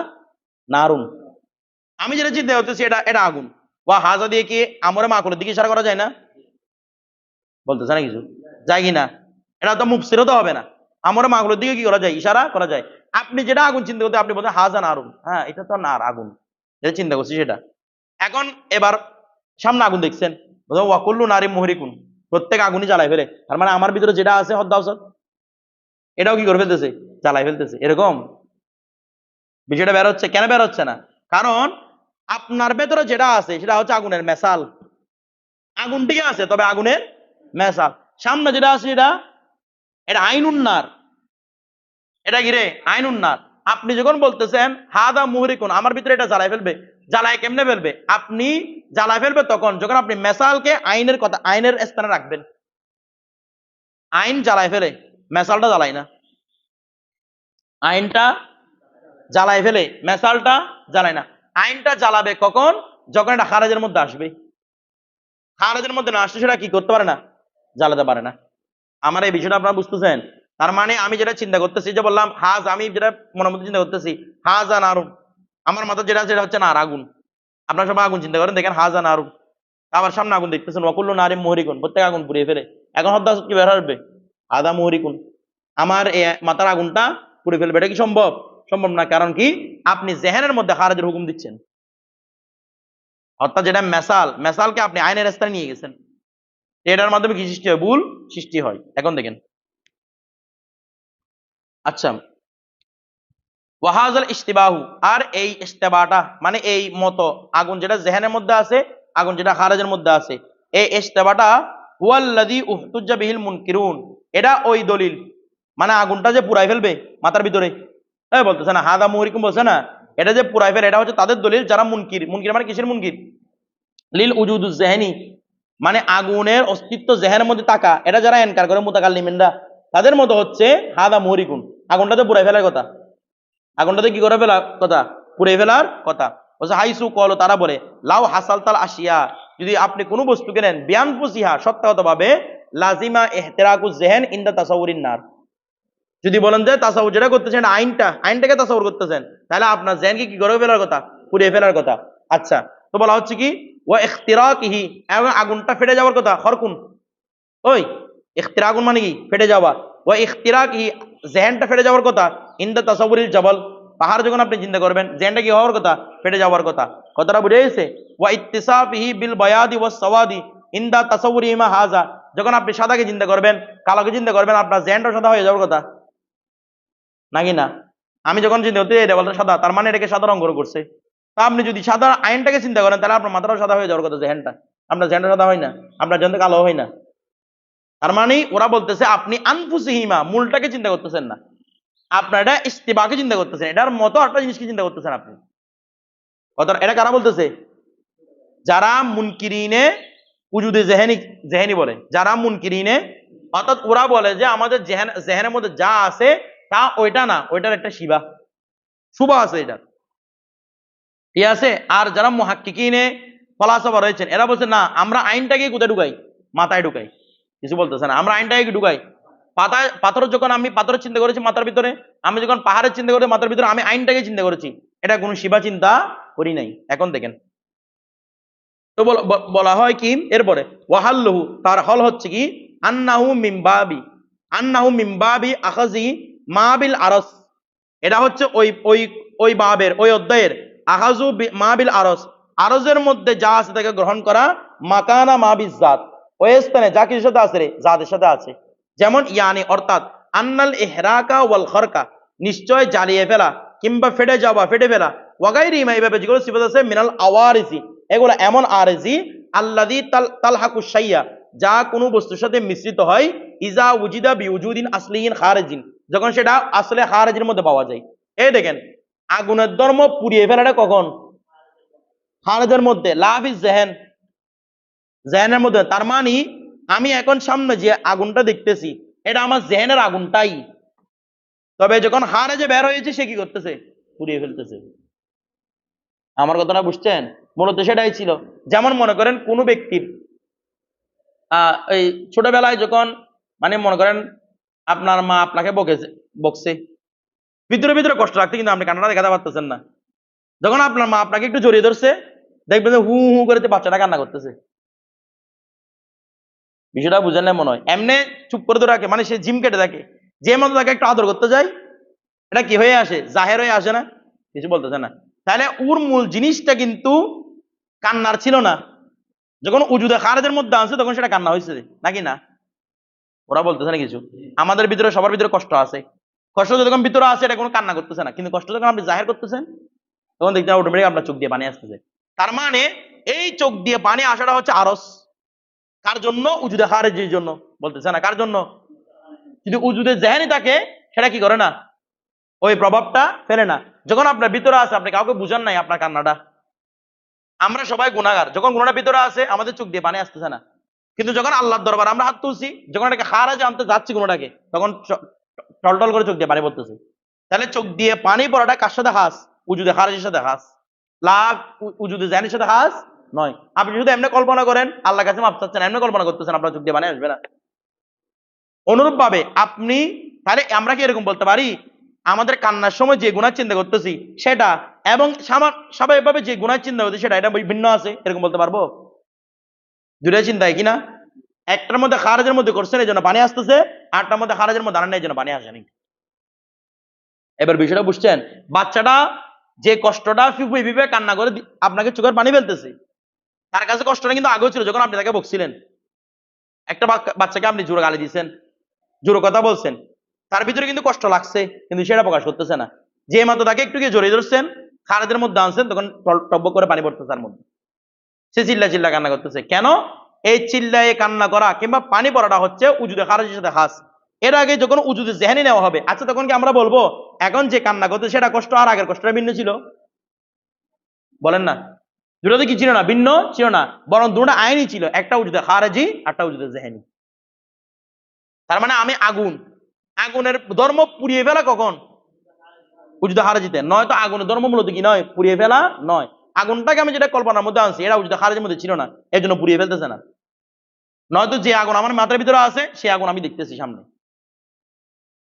নারুন। আমি যেটা চিন্তা করতেছি এটা এটা আগুন। বা হাজা দিয়ে কি আমরা মাকুলের দিকে ইশারা করা যায় না? বলতেছে না কিছু যায় কি না? এটা তো মুফসিরও তো হবে না। আমরা মাকুলের দিকে কি করা যায়? ইশারা করা যায়। আপনি যেটা আগুন চিন্তা করতে, আপনি বলতেন হাজা নারুন, হ্যাঁ এটা তো নার আগুন, যেটা চিন্তা করছি সেটা। এখন এবার সামনে আগুন দেখছেন, ওয়াকুল্লু নারী মুহরিকুন, প্রত্যেক আগুনই জ্বালাই ফেলে। তার মানে আমার ভিতরে যেটা আছে হদ্দাওসাত, এটাও কি করে ফেলতেছে? জ্বালাই ফেলতেছে। এরকম বিষয়টা বের হচ্ছে। কেন বের হচ্ছে না? কারণ আপনার ভেতরে যেটা আছে সেটা হচ্ছে আগুনের মেসাল। আগুন ঠিক আছে, তবে আগুনের মেসাল। সামনে যেটা আছে এটা এটা আইনুন নার। এটা কি রে? আইনুন নার। আপনি যখন বলতেছেন হাদা মুহরিকুন, আমার ভিতরে এটা জ্বালাই ফেলবে, জ্বালায় কেমনে ফেলবে? আপনি জ্বালাই ফেলবে তখন যখন আপনি মেসালকে আইনের কথা, আইনের স্থানে রাখবেন। আইন জ্বালাই ফেলে, মেসালটা জ্বালাই না। আইনটা জ্বালাই ফেলে, মেসালটা জ্বালায় না। আইনটা জ্বালাবে কখন? যখন এটা খারেজের মধ্যে আসবে। খারেজের মধ্যে না আসলে সেটা কি করতে পারে না? জ্বালাতে পারে না। আমার এই বিষয়টা আপনারা বুঝতেছেন? তার মানে আমি যেটা চিন্তা করতেছি, যে বললাম হাজ, আমি যেটা মনের মধ্যে চিন্তা করতেছি হাজ আর আরুন, আমার মাথা যেটা আছে সেটা হচ্ছে না আগুন। আপনারা সবাই আগুন চিন্তা করেন, দেখেন হাজ আর আরুন। আবার সামনে আগুন দেখতেছেন, ওয়াকুল্লু নারী মুহরিকুন, প্রত্যেক আগুন পুড়িয়ে ফেলে। এখন হদ্দাস কি বের হবে? আদা মুহরিকুন, আমার মাথার আগুনটা পুড়ে ফেলবে। এটা কি সম্ভব? সম্ভব না। কারণ কি? আপনি জেহেনের মধ্যে খারেজের হুকুম দিচ্ছেন। অর্থাৎ যেটা মেসাল, মেসালকে আপনি আইনের স্থানে নিয়ে গেছেন। এটার মাধ্যমে কি সৃষ্টি হয়? ভুল সৃষ্টি হয়। এখন দেখেন, আচ্ছা, ওয়াহাজাল ইস্তিবাহু, আর এই ইস্তেবাটা মানে এই মতো আগুন যেটা জেহেনের মধ্যে আছে, আগুন যেটা খারেজের মধ্যে আছে, এই ইস্তেবাটা হুয়াল্লাযী উহতুজ্জা বিহিল মুনকিরুন, এটা ওই দলিল, মানে আগুনটা যে পুরাই ফেলবে মাথার ভিতরে, বলতেছে না হাদা মুহরিকুম, বলছে না এটা যে পুরাই ফেলে, এটা হচ্ছে তাদের দলিল যারা মুনকির। মুনকির মানে কিসের মুনকির? লিল উজুদুজ জেহেনি, মানে আগুনের অস্তিত্ব জেহেনের মধ্যে থাকা, এটা যারা এনকার করে মুতাকাল্লিমিনরা, তাদের মতো হচ্ছে হাদা মুহরিকুন, আগুনটাতে পুরাই ফেলার কথা। আগুনটাতে কি করে ফেলার কথা? পুড়ে ফেলার কথা। বলছে হাইসু কল, তারা বলে লাউ হাসালতাল আশিয়া, যদি আপনি কোনো বস্তুকে নেন বিয়ান ফুসিহা, সত্যাগত ভাবে, লাজিমা ইহতিরাকু জেহেন ইনদা তাসাউরিন নার, যদি বলেন যে তাসাউর যেটা করতেছেন আইনটাকে তাসাউর করতেছেন, তাহলে আপনার জেহেনকে কি করে ফেলার কথা? পুড়িয়ে ফেলার কথা। আচ্ছা, তো বলা হচ্ছে কি ওয়া ইখতিরাকিহি, এবং আগুনটা ফেটে যাওয়ার কথা। খরকুন, ওই ইখতিরাকুন মানে কি? ফেটে যাওয়া। ওয়া ইখতিরাকিহি, জেহেনটা ফেটে যাওয়ার কথা। ইনদা তাসাউরিল জাবাল, পাহাড় যখন আপনি চিন্তা করবেন জেহেনটা কি হওয়ার কথা? ফেটে যাওয়ার কথা। কথাটা বুঝে গেছে? ওয়া ইত্তিসাফিহি বিল বায়াদি ওয়াস সাওয়াদি ইনদা তাসাউরিহিমা হাজা, যখন আপনি সাদাকে চিন্তা করবেন, কালোকে চিন্তা করবেন, আপনার জেহেনটা সাদা হয়ে যাওয়ার কথা, নাকি না? আমি যখন চিন্তা করতে এই দেওয়ালটা সাদা, তার মানে এটাকে সাদা রঙ করছে। তা আপনি যদি সাদা আইনটাকে চিন্তা করেন, তাহলে আপনার মাথাটাও সাদা হয়ে যাওয়ার কথা, জেহেনটা, আপনার জেহেনটা সাদা হয় না, আপনার জেহেনটা কালো হয় না। তার মানে ওরা বলতেছে আপনি আনফুসিহিমা, মূলটাকে চিন্তা করতেছেন না, আপনার এটা ইস্তিবাকে চিন্তা করতেছেন, এটার মতো একটা জিনিসকে চিন্তা করতেছেন আপনি। কথা এটা কারা বলতেছে? যারা মুনকিরিনে উজুদে জেহেনি জেহেনি বলে, যারা মুনকিরিনে, অর্থাৎ ওরা বলে যে আমাদের জেহেনের মধ্যে যা আছে তা ওইটা না, ওইটার একটা শিবা শুভা আছে এটা, ঠিক আছে। আর যারা মুহাক্কিকিনে ফলাসফা রয়েছেন, এরা বলছে না, আমরা আইনটাকে কোথায় ঢুকাই? মাথায় ঢুকাই। কিছু বলতেছে না, আমরা আইনটাকে ঢুকাই পাতায়। পাথর যখন আমি পাথরের চিন্তা করেছি মাথার ভিতরে, আমি যখন পাহাড়ের চিন্তা করি মাথার ভিতরে, আমি আইনটাকে চিন্তা করেছি, এটা কোনো শিবা চিন্তা করি নাই। এখন দেখেন তো বলা হয় কি এরপরে, ওয়াহাল্লুহু, তার হল হচ্ছে কি, আন্নাহু মিম্বাবি আখাজি মাবিল আরস, এটা হচ্ছে ওই ওই ওই বাবের ওই অধ্যায়ের আখাজু মাবিল আরস, আরজের মধ্যে যা আছে তাকে গ্রহণ করা, মাকানা মাবিজ জাত, ওই স্থানে যা কিছুর সাথে আছে রে জাতের সাথে আছে। যেমন ইয়ানি অর্থাৎ আন্নাল ইহরাকা ওয়াল খরকা, নিশ্চয় জ্বালিয়ে ফেলা কিংবা ফেটে যাওয়া, ফেটে ফেলা, ওয়াগাইরি মা, এইভাবে যেগুলো সিফাত আছে, মিনাল আওয়ারিসি, এগুলো এমন আরজি আল্লাযী তালহাকু শাইয়া, যা কোনো বস্তুর সাথে মিশ্রিত হয়, ইজা উজিদা বিউজুদিন আসলিন খারিজিন, যখন সেটা আসলে খারিজের মধ্যে পাওয়া যায়। এই দেখেন আগুনের ধর্ম পুড়িয়ে ফেলাটা কখন? খারিজের মধ্যে, লাফিজ জেহেন, জেহেনের মধ্যে। তার মানে আমি এখন সামনে যে আগুনটা দেখতেছি এটা আমার জেহেনের আগুনটাই, তবে যখন খারিজে বের হয়েছে সে কি করতেছে? পুড়িয়ে ফেলতেছে। আমার কথাটা বুঝছেন? মূলত সেটাই ছিল। যেমন মনে করেন কোন ব্যক্তির এই ছোটবেলায় যখন, মানে মনে করেন আপনার মা আপনাকে বকছে, ভিতরে ভিতরে কষ্ট লাগছে, কিন্তু আপনি কান্নাটা দেখাতে পারতেছেন না। যখন আপনার মা আপনাকে একটু জড়িয়ে ধরছে, দেখবেন যে হু হু করে বাচ্চাটা কান্না করতেছে। বিষয়টা বুঝেন না মনে হয়? এমনি চুপ করে ধরে রাখে, মানে সে জিম কেটে থাকে, যে মতো তাকে একটু আদর করতে যায়, এটা কি হয়ে আসে? জাহের হয়ে আসে না? কিছু বলতেছে না। তাহলে ওর মূল জিনিসটা কিন্তু কান্নার ছিল না, যখন উজুদে খারেজের মধ্যে আছে তখন সেটা কান্না হয়েছে, নাকি না? ওরা বলতেছে না কিছু। আমাদের ভিতরে সবার ভিতরে কষ্ট আছে, কষ্ট যখন ভিতরে আছে এটা কোনো কান্না করতেছে না, কিন্তু কষ্ট যখন আপনি জাহের করতেছেন তখন দেখতে অটোমেটিক আপনার চোখ দিয়ে পানি আসতেছে। তার মানে এই চোখ দিয়ে পানি আসাটা হচ্ছে আরস, কার জন্য? উজুদে খারেজের জন্য। বলতেছে না কার জন্য? যদি উজুদে জেহেনি থাকে সেটা কি করে না, ওই প্রভাবটা ফেলে না। যখন আপনার ভিতরে আছে আপনি কাউকে বুঝান নাই আপনার কান্নাটা। আমরা সবাই গুনাহগার, যখন গুনাহটা ভিতরে আছে আমাদের চোখ দিয়ে পানি আসতেছে না, কিন্তু যখন আল্লাহর দরবার আমরা হাত তুলছি, যখন এটাকে খারাজে আনতে যাচ্ছি গুনাহটাকে, তখন টলটল করে চোখ দিয়ে পানি পড়তেছে। তাহলে চোখ দিয়ে পানি পড়াটা কার সাথে হাস? উজুদে খারাজের সাথে হাস, লাভ উজুদে জাহিনের সাথে হাস নয়। আপনি শুধু এমনি কল্পনা করেন আল্লাহর কাছে মাপ চাচ্ছেন, এমনি কল্পনা করতেছেন, আপনার চোখ দিয়ে পানি আসবে না। অনুরূপ ভাবে আপনি, তাহলে আমরা কি এরকম বলতে পারি আমাদের কান্নার সময় যে গুনাহ চিন্তা করতেছি সেটা এবং স্বাভাবিকভাবে যে গুনাহ চিন্তা হচ্ছে সেটা এটা ভিন্ন আছে, এরকম বলতে পারবো? দুটাই চিন্তা হয় কিনা? একটার মধ্যে খারাজের মধ্যে করছেন এই জন্য পানি আসতেছে, আটটার মধ্যে খারাজের মধ্যে আনেন এই জন্য পানি আসেনি। এবার বিষয়টা বুঝছেন? বাচ্চাটা যে কষ্টটা ফিফে কান্না করে আপনাকে চোখের পানি ফেলতেছে, তার কাছে কষ্টটা কিন্তু আগেও ছিল যখন আপনি তাকে বকছিলেন। একটা বাচ্চাকে আপনি জোরে গালি দিচ্ছেন, জোরে কথা বলছেন, তার ভিতরে কিন্তু কষ্ট লাগছে, কিন্তু সেটা প্রকাশ করতেছে না। যে মাত্র তাকে একটু গিয়ে জড়িয়ে ধরছেন, খারাজের মধ্যে আনছেন, তখন টব্বক করে পানি পড়তেছে তার মধ্যে, সে চিল্লা চিল্লা কান্না করতেছে। কেন? এই চিল্লায় কান্না করা কিংবা পানি পড়াটা হচ্ছে উজুদে খারাজের সাথে খাস। এর আগে যখন উজুদে জেহেনি নেওয়া হবে, আচ্ছা তখন কি আমরা বলবো এখন যে কান্না করতে সেটা কষ্ট আর আগের কষ্টটা ভিন্ন ছিল? বলেন না? দুটো তো কি ছিল না? ভিন্ন ছিল না, বরং দুটো আইনই ছিল, একটা উজুদে খারাজি একটা উজুদে জেহেনি। তার মানে আমি আগুনের ধর্ম পুড়িয়ে ফেলা কখন? উজুদে খারাজিতে। নয় তো আগুনের ধর্ম মূলত কি নয়? পুড়িয়ে ফেলা নয়। আগুনটাকে আমি যেটা কল্পনার মধ্যে আনছি এটা উজুদে খারাজের মধ্যে ছিল না, এর জন্য পুড়িয়ে ফেলতেছে না। নয়তো যে আগুন আমার মাথার ভিতরে আছে সে আগুন আমি দেখতেছি সামনে।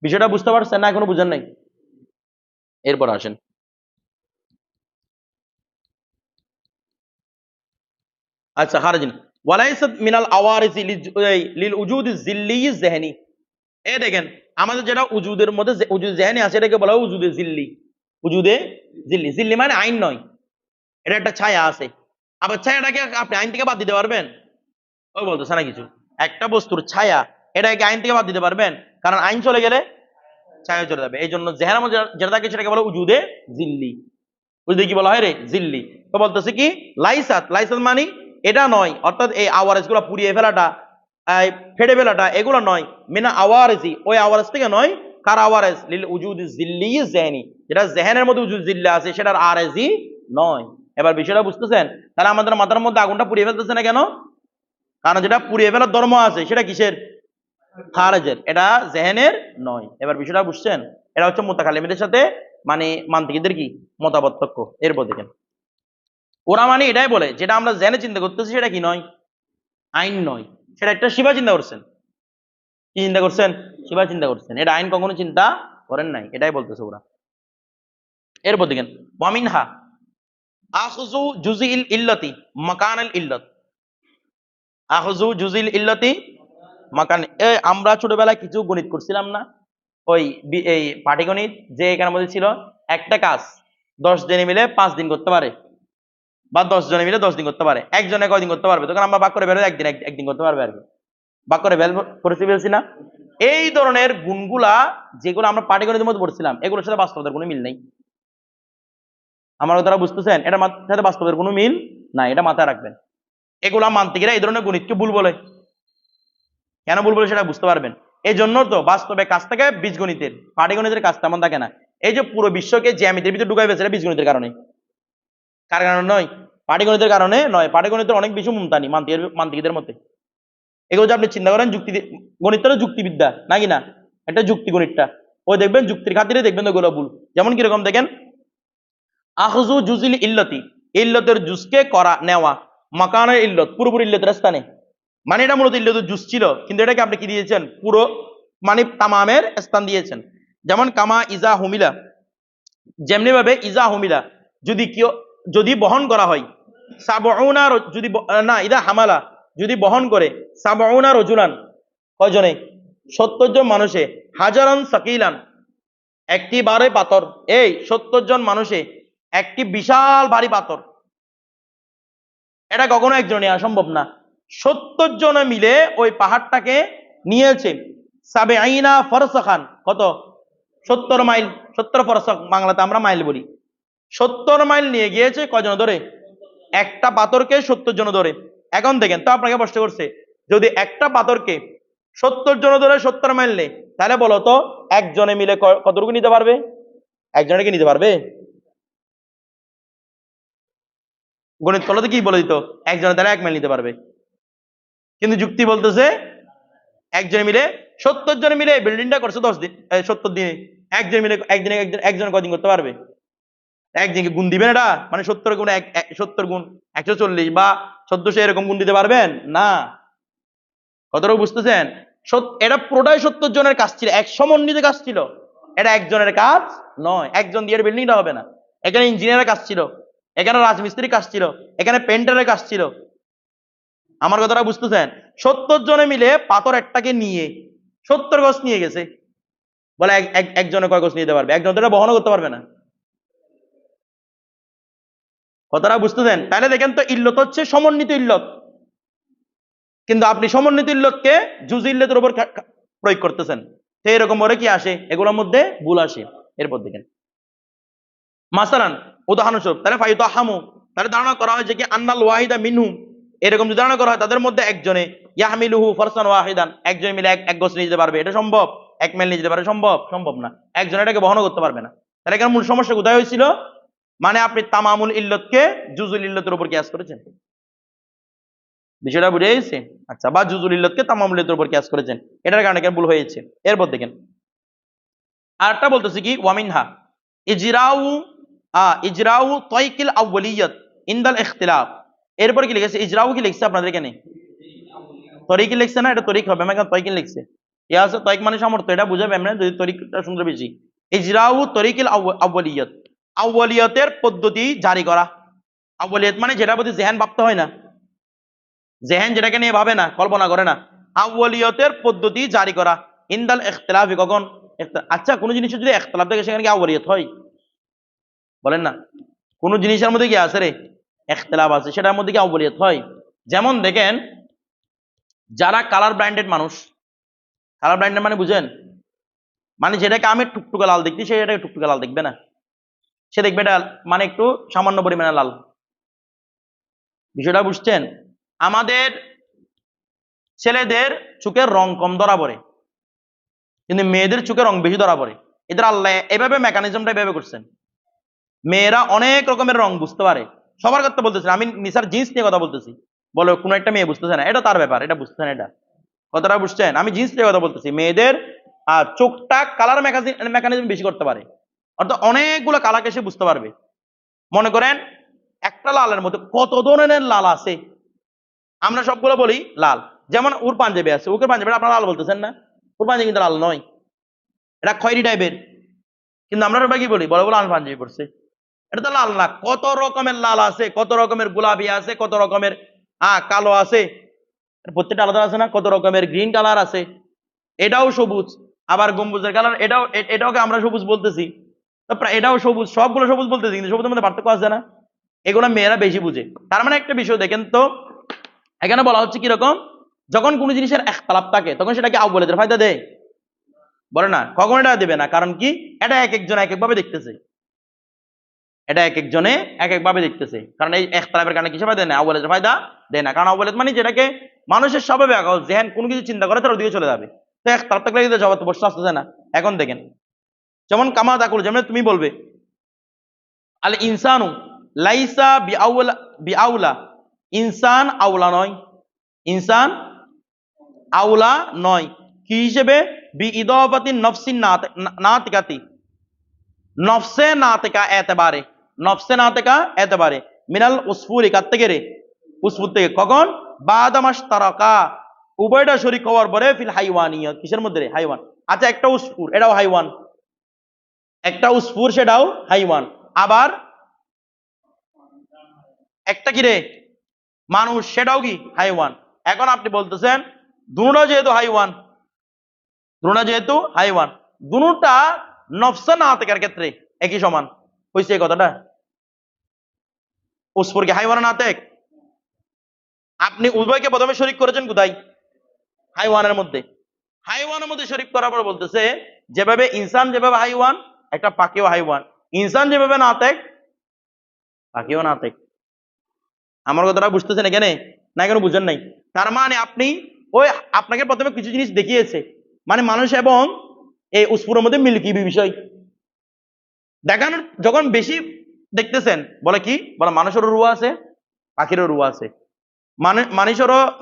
বিষয়টা বুঝতে পারছেন না? এখনো বুঝেন নাই? এরপর আসেন, আচ্ছা খারাজিন ওয়ালাইসাত মিনাল আওয়ারিসি লিল উজুদি জিল্লি যিহনি। এই দেখেন আমাদের যেটা উজুদের মধ্যে উজুদ যিহনি আছে এটাকে বলা হয় উজুদে জিল্লি। উজুদে জিল্লি, জিল্লি মানে আইন নয়, এটা একটা ছায়া আছে। আবার ছায়াটাকে আপনি আইন থেকে বাদ দিতে পারবেন? ওই বলতেছে না কিছু। একটা বস্তুর ছায়া, এটাকে আইন থেকে বাদ দিতে পারবেন? কারণ আইন চলে গেলে ছায়া চলে যাবে। এই জন্য জেহেনের মধ্যে যেটা থাকে সেটাকে বলে উজুদে জিল্লি। উজুদে কি বলা হয় রে? জিল্লি। তো বলতেছে কি লাইসাত, লাইসাত মানে এটা নয়, অর্থাৎ এই আওয়ারেজ গুলো পুড়িয়ে ফেলাটা, ফেটে ফেলাটা, এগুলো নয়। মিনা আওয়ারেজি, ওই আওয়ারেজ থেকে নয়। কার আওয়ারেজ? লিল উজুদ জিল্লি জেহনি, যেটা জেহেনের মধ্যে উজুদ জিল্লা আছে সেটার আরেজি নয়। এবার বিষয়টা বুঝতেছেন? তাহলে আমাদের মাথার মধ্যে আগুনটা পুড়িয়ে ফেলতেছে না কেন? কারণ যেটা পুড়িয়ে ফেলার ধর্ম আছে সেটা কিসের? খারেজের, এটা জেহেনের নয়। এবার বিষয়টা বুঝছেন? এটা হচ্ছে মুতাকাল্লিমদের সাথে মানে মান্তিকীদের কি মতপার্থক্য। এরপর দেখেন ওরা মানে এটাই বলে যেটা আমরা জেনে চিন্তা করতেছি সেটা কি নয়? আইন নয়। সেটা একটা শিবা চিন্তা করছেন। কি চিন্তা করছেন? শিবা চিন্তা করছেন। এটা আইন কখনো চিন্তা করেন নাই, এটাই বলতেছে ওরা। এরপর দেখেন ওয়ামিনহা আখযু জুজিল ইল্লাতি মাকানাল ইল্লাত। আখযু জুজিল ইল্লাতি মাকান, আমরা ছোটবেলায় কিছু গণিত করছিলাম না? ওই এই পাটিগণিত, যে এখানের মধ্যে ছিল একটা কাজ 10 জনে মিলে 5 দিন করতে পারে, বা 10 জনে মিলে 10 দিন করতে পারে, একজনে কয়দিন করতে পারবে? তখন আমরা ভাগ করে বের একদিন একদিন করতে পারবে আর কি। ভাগ করে বের করেছি বলছি না? এই ধরনের গুণগুলা যেগুলো আমরা পাটিগণিতের মধ্যে পড়ছিলাম এগুলোর সাথে বাস্তবতার কোনো মিল নেই। আমার কথাটা বুঝতেছেন? এটা সাথে বাস্তবের কোনো মিল নাই, এটা মাথায় রাখবেন। এগুলা মান্তিকেরা এই ধরনের গণিতকে ভুল বলে। কেন ভুল বলে সেটা বুঝতে পারবেন। এই জন্য তো বাস্তবে কাজ থাকে বীজগণিতের, পাটিগণিতের কাজ তেমন থাকে না। এই যে পুরো বিশ্বকে জ্যামিতির ভিতরে ঢুকাই ফেলছে বীজগণিতের কারণে। কার কারণে নয়? পাটিগণিতের কারণে নয়। পাটিগণিতের অনেক বেশি মুমতানি মান্তিকীদের মতে। এগুলো যে আপনি চিন্তা করেন যুক্তি, গণিতটা যুক্তিবিদ্যা নাকি না? একটা যুক্তি গণিতটা, ওই দেখবেন যুক্তির খাতিরে দেখবেন ওগুলো ভুল। যেমন কিরকম দেখেন আখযু জুজিল ইল্লতি, ইল্লতের জুজকে করা নেওয়া, মাকানের ইল্লত পুরোপুরি ইল্লতের স্থানে, মানে এটা মূলত ইল্লতের জুজ ছিল কিন্তু এটাকে আপনি কি দিয়েছেন? পুরো মানে তামামের স্থান দিয়েছেন। যেমন কামা ইজা হুমিলা, যেমনি ভাবে ইজা হুমিলা যদি কেউ যদি বহন করা হয়, সাবউনা যদি না ইদা হামালা যদি বহন করে, সাবউনা রজুলান কয়জনে? 70 জন মানুষে, হাজারান সাকিলান একটি ভারী পাথর, এই 70 জন মানুষে একটি বিশাল ভারী পাথর, এটা কখনো একজন নেওয়া সম্ভব না। 70 জনে মিলে ওই পাহাড়টাকে নিয়েছে। সাবেঈনা ফরসাখান, কত? 70 মাইল। 70 ফরসখ বাংলাতে আমরা মাইল বলি। 70 মাইল নিয়ে গিয়েছে কয়জন ধরে? একটা পাথরকে 70 জন ধরে। এখন দেখেন তো, আপনাকে প্রশ্ন করছে যদি একটা পাথরকে 70 জন ধরে 70 মাইল নেই, তাহলে বলো তো একজনে মিলে কতটুকু নিতে পারবে? একজনে কি নিতে পারবে? গণিত করলে কি বলে দিত একজনের দ্বারা 1 মাইল নিতে পারবে, কিন্তু যুক্তি বলতেছে একজন মিলে 70 জন মিলে বিল্ডিংটা করছে 10 দিন, 70 দিনে। একজন মিলে একদিনে একজন কদিন করতে পারবে? একদিনকে গুণ দিবেন এটা? মানে 70 গুণ 70 গুণ 140 বা 1400 এরকম গুণ দিতে পারবেন না? কতটুকু বুঝতেছেন? এটা পুরোটাই 70 জনের কাজ ছিল, এক সমন্বিত কাজ ছিল। এটা একজনের কাজ নয়, একজন দিয়ে বিল্ডিংটা হবে না। এখানে ইঞ্জিনিয়ারের কাজ ছিল, এখানে রাজমিস্ত্রির কাজ ছিল, এখানে পেন্টারের কাজ ছিল। আমার কথাটা বুঝতেছেন? 70 জনে মিলে পাথর একটাকে নিয়ে 70 গজ নিয়ে গেছে, বলে একজনে কয় গজ নিতে পারবে? একজন তো এটা বহনও করতে পারবে না। কথাটা বুঝতেছেন? তাহলে দেখেন তো ইল্লত হচ্ছে সমন্বিত ইল্লত, কিন্তু আপনি সমন্বিত ইল্লতকে জুজ ইল্লতের উপর প্রয়োগ করতেছেন। তো এরকম করে কি আসে? এগুলোর মধ্যে ভুল আসে। এরপর দেখেন মাসালান উদাহরণস্বরূপ, তাহলে ফায়ুতাহামু, তাহলে ধারণা করা হয় যে কি আন্নাল ওয়াহিদা মিনহুম, এরকম যদি ধারণা করা হয় তাদের মধ্যে একজনে ইয়াহমিলুহু ফারসান ওয়াহিদান, একজন মিলে এক গজ নিয়ে যেতে পারবে, এটা সম্ভব? 1 মাইল নিয়ে যেতে পারবে? সম্ভব? সম্ভব না। একজন এটাকে বহন করতে পারবে না। তাহলে এখানে মূল সমস্যা কোথায় হয়েছিল? মানে আপনি তামামুল ইল্লতকে জুজুল ইল্লতের উপর কিয়াস করেছেন। বিষয়টা বুঝে গেছে? আচ্ছা, বা জুজুল ইল্লতকে তামামুল ইল্লতের উপর কিয়াস করেছেন, এটার কারণে কেন ভুল হয়েছে। এরপর দেখেন আরেকটা বলতেছি কি ওয়ামিনহা ইজরাউ ইজরাউ তয়কিল আউয়ালিয়াত ইনদাল ইখতিলাফ। এরপর কি লিখেছে? ইজরাউ কি লিখছে আপনাদের এখানে? তরিক লিখছে না? এটা তরিক হবে, আমি এখন তয়কিল লিখছে। ইয়া আছে তয়ক মানে সামর্থ্য, এটা বুঝাবে এমনি যদি তরিকটা সুন্দর বেশি। ইজরাউ তরিকিল আউয়ালিয়াত, আউয়ালিয়াতের পদ্ধতি জারি করা। আউয়ালিয়াত মানে যেটা প্রতি জেহান ভাবতে হয় না, জেহান যেটাকে নিয়ে ভাবে না, কল্পনা করে না। আউয়ালিয়াতের পদ্ধতি জারি করা ইনদাল ইখতিলাফি, কখন? আচ্ছা, কোন জিনিসের যদি ইখতিলাফ থাকে সেখানে কি আউয়ালিয়াত হয়? বলেন না। কোন জিনিসের মধ্যে কি আছে রে? ইখতিলাফ আছে, সেটার মধ্যে কি আউয়ালিয়াত হয়? যেমন দেখেন যারা কালার ব্লাইন্ডেড মানুষ, কালার ব্লাইন্ডেড মানে বুঝেন? মানে যেটাকে আমি টুকটুকে লাল দেখছি, সে এটাকে টুকটুকে লাল দেখবে না, সে দেখবে এটা মানে একটু সামান্য পরিমাণে লাল। বিষয়টা বুঝছেন? আমাদের ছেলেদের চোখের রং কম ধরা পড়ে, কিন্তু মেয়েদের চোখে রং বেশি ধরা পড়ে। এদের আল্লাহ এভাবে মেকানিজমটা এভাবে করছেন। মেয়েরা অনেক রকমের রং বুঝতে পারে। সবার কথা বলতেছি, আমি নিসার জিন্স নিয়ে কথা বলতেছি, বলো কোনো একটা মেয়ে বুঝতেছে না, এটা তার ব্যাপার, এটা বুঝতেছে না, এটা কথাটা বুঝছেন? আমি জিন্স নিয়ে কথা বলতেছি, মেয়েদের চোখটা কালার মেকানিজম বেশি করতে পারে, অর্থাৎ অনেকগুলো কালারকে সে বুঝতে পারবে। মনে করেন একটা লালের মধ্যে কত ধরনের লাল আছে, আমরা সবগুলো বলি লাল। যেমন ওর পাঞ্জাবি আছে, ওকে পাঞ্জাবি আপনারা লাল বলতেছেন না, ওর পাঞ্জাবি কিন্তু লাল নয়, এটা খয়েরি টাইপের, কিন্তু আমরা সবাই কি বলি, বড় বড় লাল পাঞ্জাবি পড়ছে, এটা তো লাল না। কত রকমের লাল আছে, কত রকমের গোলাপি আছে, কত রকমের কালো আছে, প্রত্যেকটা আলাদা আছে না, কত রকমের গ্রিন কালার আছে, এটাও সবুজ, আবার গম্বুজের কালার এটাকে আমরা সবুজ বলতেছি, তারপর এটাও সবুজ, সবগুলো সবুজ বলতেছি, কিন্তু সবুজের মধ্যে পার্থক্য আছে না, এগুলো মেয়েরা বেশি বুঝে। তার মানে একটা বিষয় দেখেন তো, এখানে বলা হচ্ছে কিরকম, যখন কোনো জিনিসের একতলাপ থাকে তখন সেটাকে আউ্বালেদের ফায়দা দেয়, বলে না, কখন এটা দেবে না, কারণ কি এটা এক একজন এক একভাবে দেখতেছে, এটা এক একজনে এক একভাবে দেখতেছে, কারণ এই একতলাপের কারণে কিসে ফায়দা দেয় না, আউ্বালেদের ফায়দা দেয় না, কারণ আউ্বালেদ মানে যেটাকে মানুষের স্বভাবে যেহেন কোনো কিছু চিন্তা করে তার ওদিকে চলে যাবে, তো একতলাপ থাকলে কিন্তু জগৎ বসে আসতেছে না। এখন দেখেন যেমন কামা দাকুল, যেমন তুমি বলবে আল ইনসানু লাইসা বিআউলা, ইনসান আউলা নয়, ইনসান আউলা নয়, কি হিসেবে, বি ইদাফাতি নফসিন নাতিকাতি, নফসে নাতিকা এতেবারে, নফসে নাতিকা এতেবারে, মিনাল উসফুরি, কার থেকে রে, উসফুর থেকে, কখন, বাদামাস তারাকা, উভয়টা শরীক হওয়ার পরে, ফিল হাইওয়ানিয়ত, কিসের মধ্যে রে, হাইওয়ান। আচ্ছা একটা উসফুর, এটাও হাইওয়ান, একটা উসফুর সেটাও হাইওয়ান, আবার একটা কি রে, মানুষ, সেটাও কি হাইওয়ান। এখন আপনি বলতেছেন দুটা যেহেতু হাইওয়ান, দুটা যেহেতু হাইওয়ান, দুটা নফসা নাতিকার ক্ষেত্রে একই সমান হয়েছে, এই কথাটা উসফুর কি হাইওয়ান নাতেক, আপনি উভয়কে প্রথমে শরীক করেছেন কোথায়, হাইওয়ানের মধ্যে, হাইওয়ানের মধ্যে শরীক করার পর বলতেছে যেভাবে ইনসান যেভাবে হাইওয়ান, একটা পাখিও হাইওয়ান, ইনসান যেভাবে নাতেক পাখিও নাতেক। আমার কথাটা বুঝতেছেন এখানে না, এখানে বুঝেন নাই? তার মানে আপনি ওই আপনাকে প্রথমে কিছু জিনিস দেখিয়েছে, মানে মানুষ এবং এই উসফুরের মধ্যে মিল কি বিষয় দেখানোর, যখন বেশি দেখতেছেন বলে কি বলে, মানুষেরও রুয়া আছে, পাখিরও রুয়া আছে,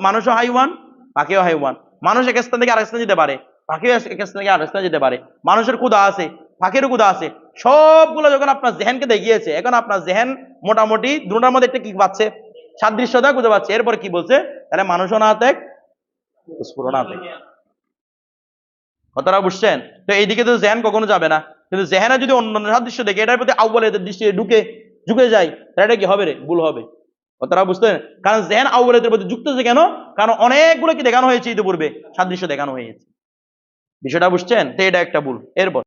মানুষও হাইওয়ান, পাখিও হাইওয়ান, মানুষ এক স্থান থেকে আরেক স্থানে যেতে পারে, পাখিও এক স্থান থেকে আরেক স্থানে যেতে পারে, মানুষের কুদা আছে, পাখিরও কুদা আছে, সবগুলো যখন আপনার জেহেনকে দেখিয়েছে, এখন আপনার জেহেন মোটামুটি দুটার মধ্যে একটা কি পাচ্ছে, সাদৃশ্যতা খুঁজে পাচ্ছে। এরপর কি বলছে, তাহলে মানুষও না থাক, উসফুরও না থাক, কথাটা বুঝছেন? তো এইদিকে তো জেহেন কখনো যাবে না, কিন্তু জেহেনে যদি অন্য সাদৃশ্য দেখে এটার প্রতি আউ্বালেদের দৃষ্টি ঢুকে যায়, তাহলে এটা কি হবে রে, ভুল হবে। কথাটা বুঝতেন? কারণ জেহেন আউ্বালেদের প্রতি যুক্ত আছে কেন, কারণ অনেকগুলো কি দেখানো হয়েছে ইতিপূর্বে, সাদৃশ্য দেখানো হয়েছে। বিষয়টা বুঝছেন? তো এটা একটা ভুল। এরপর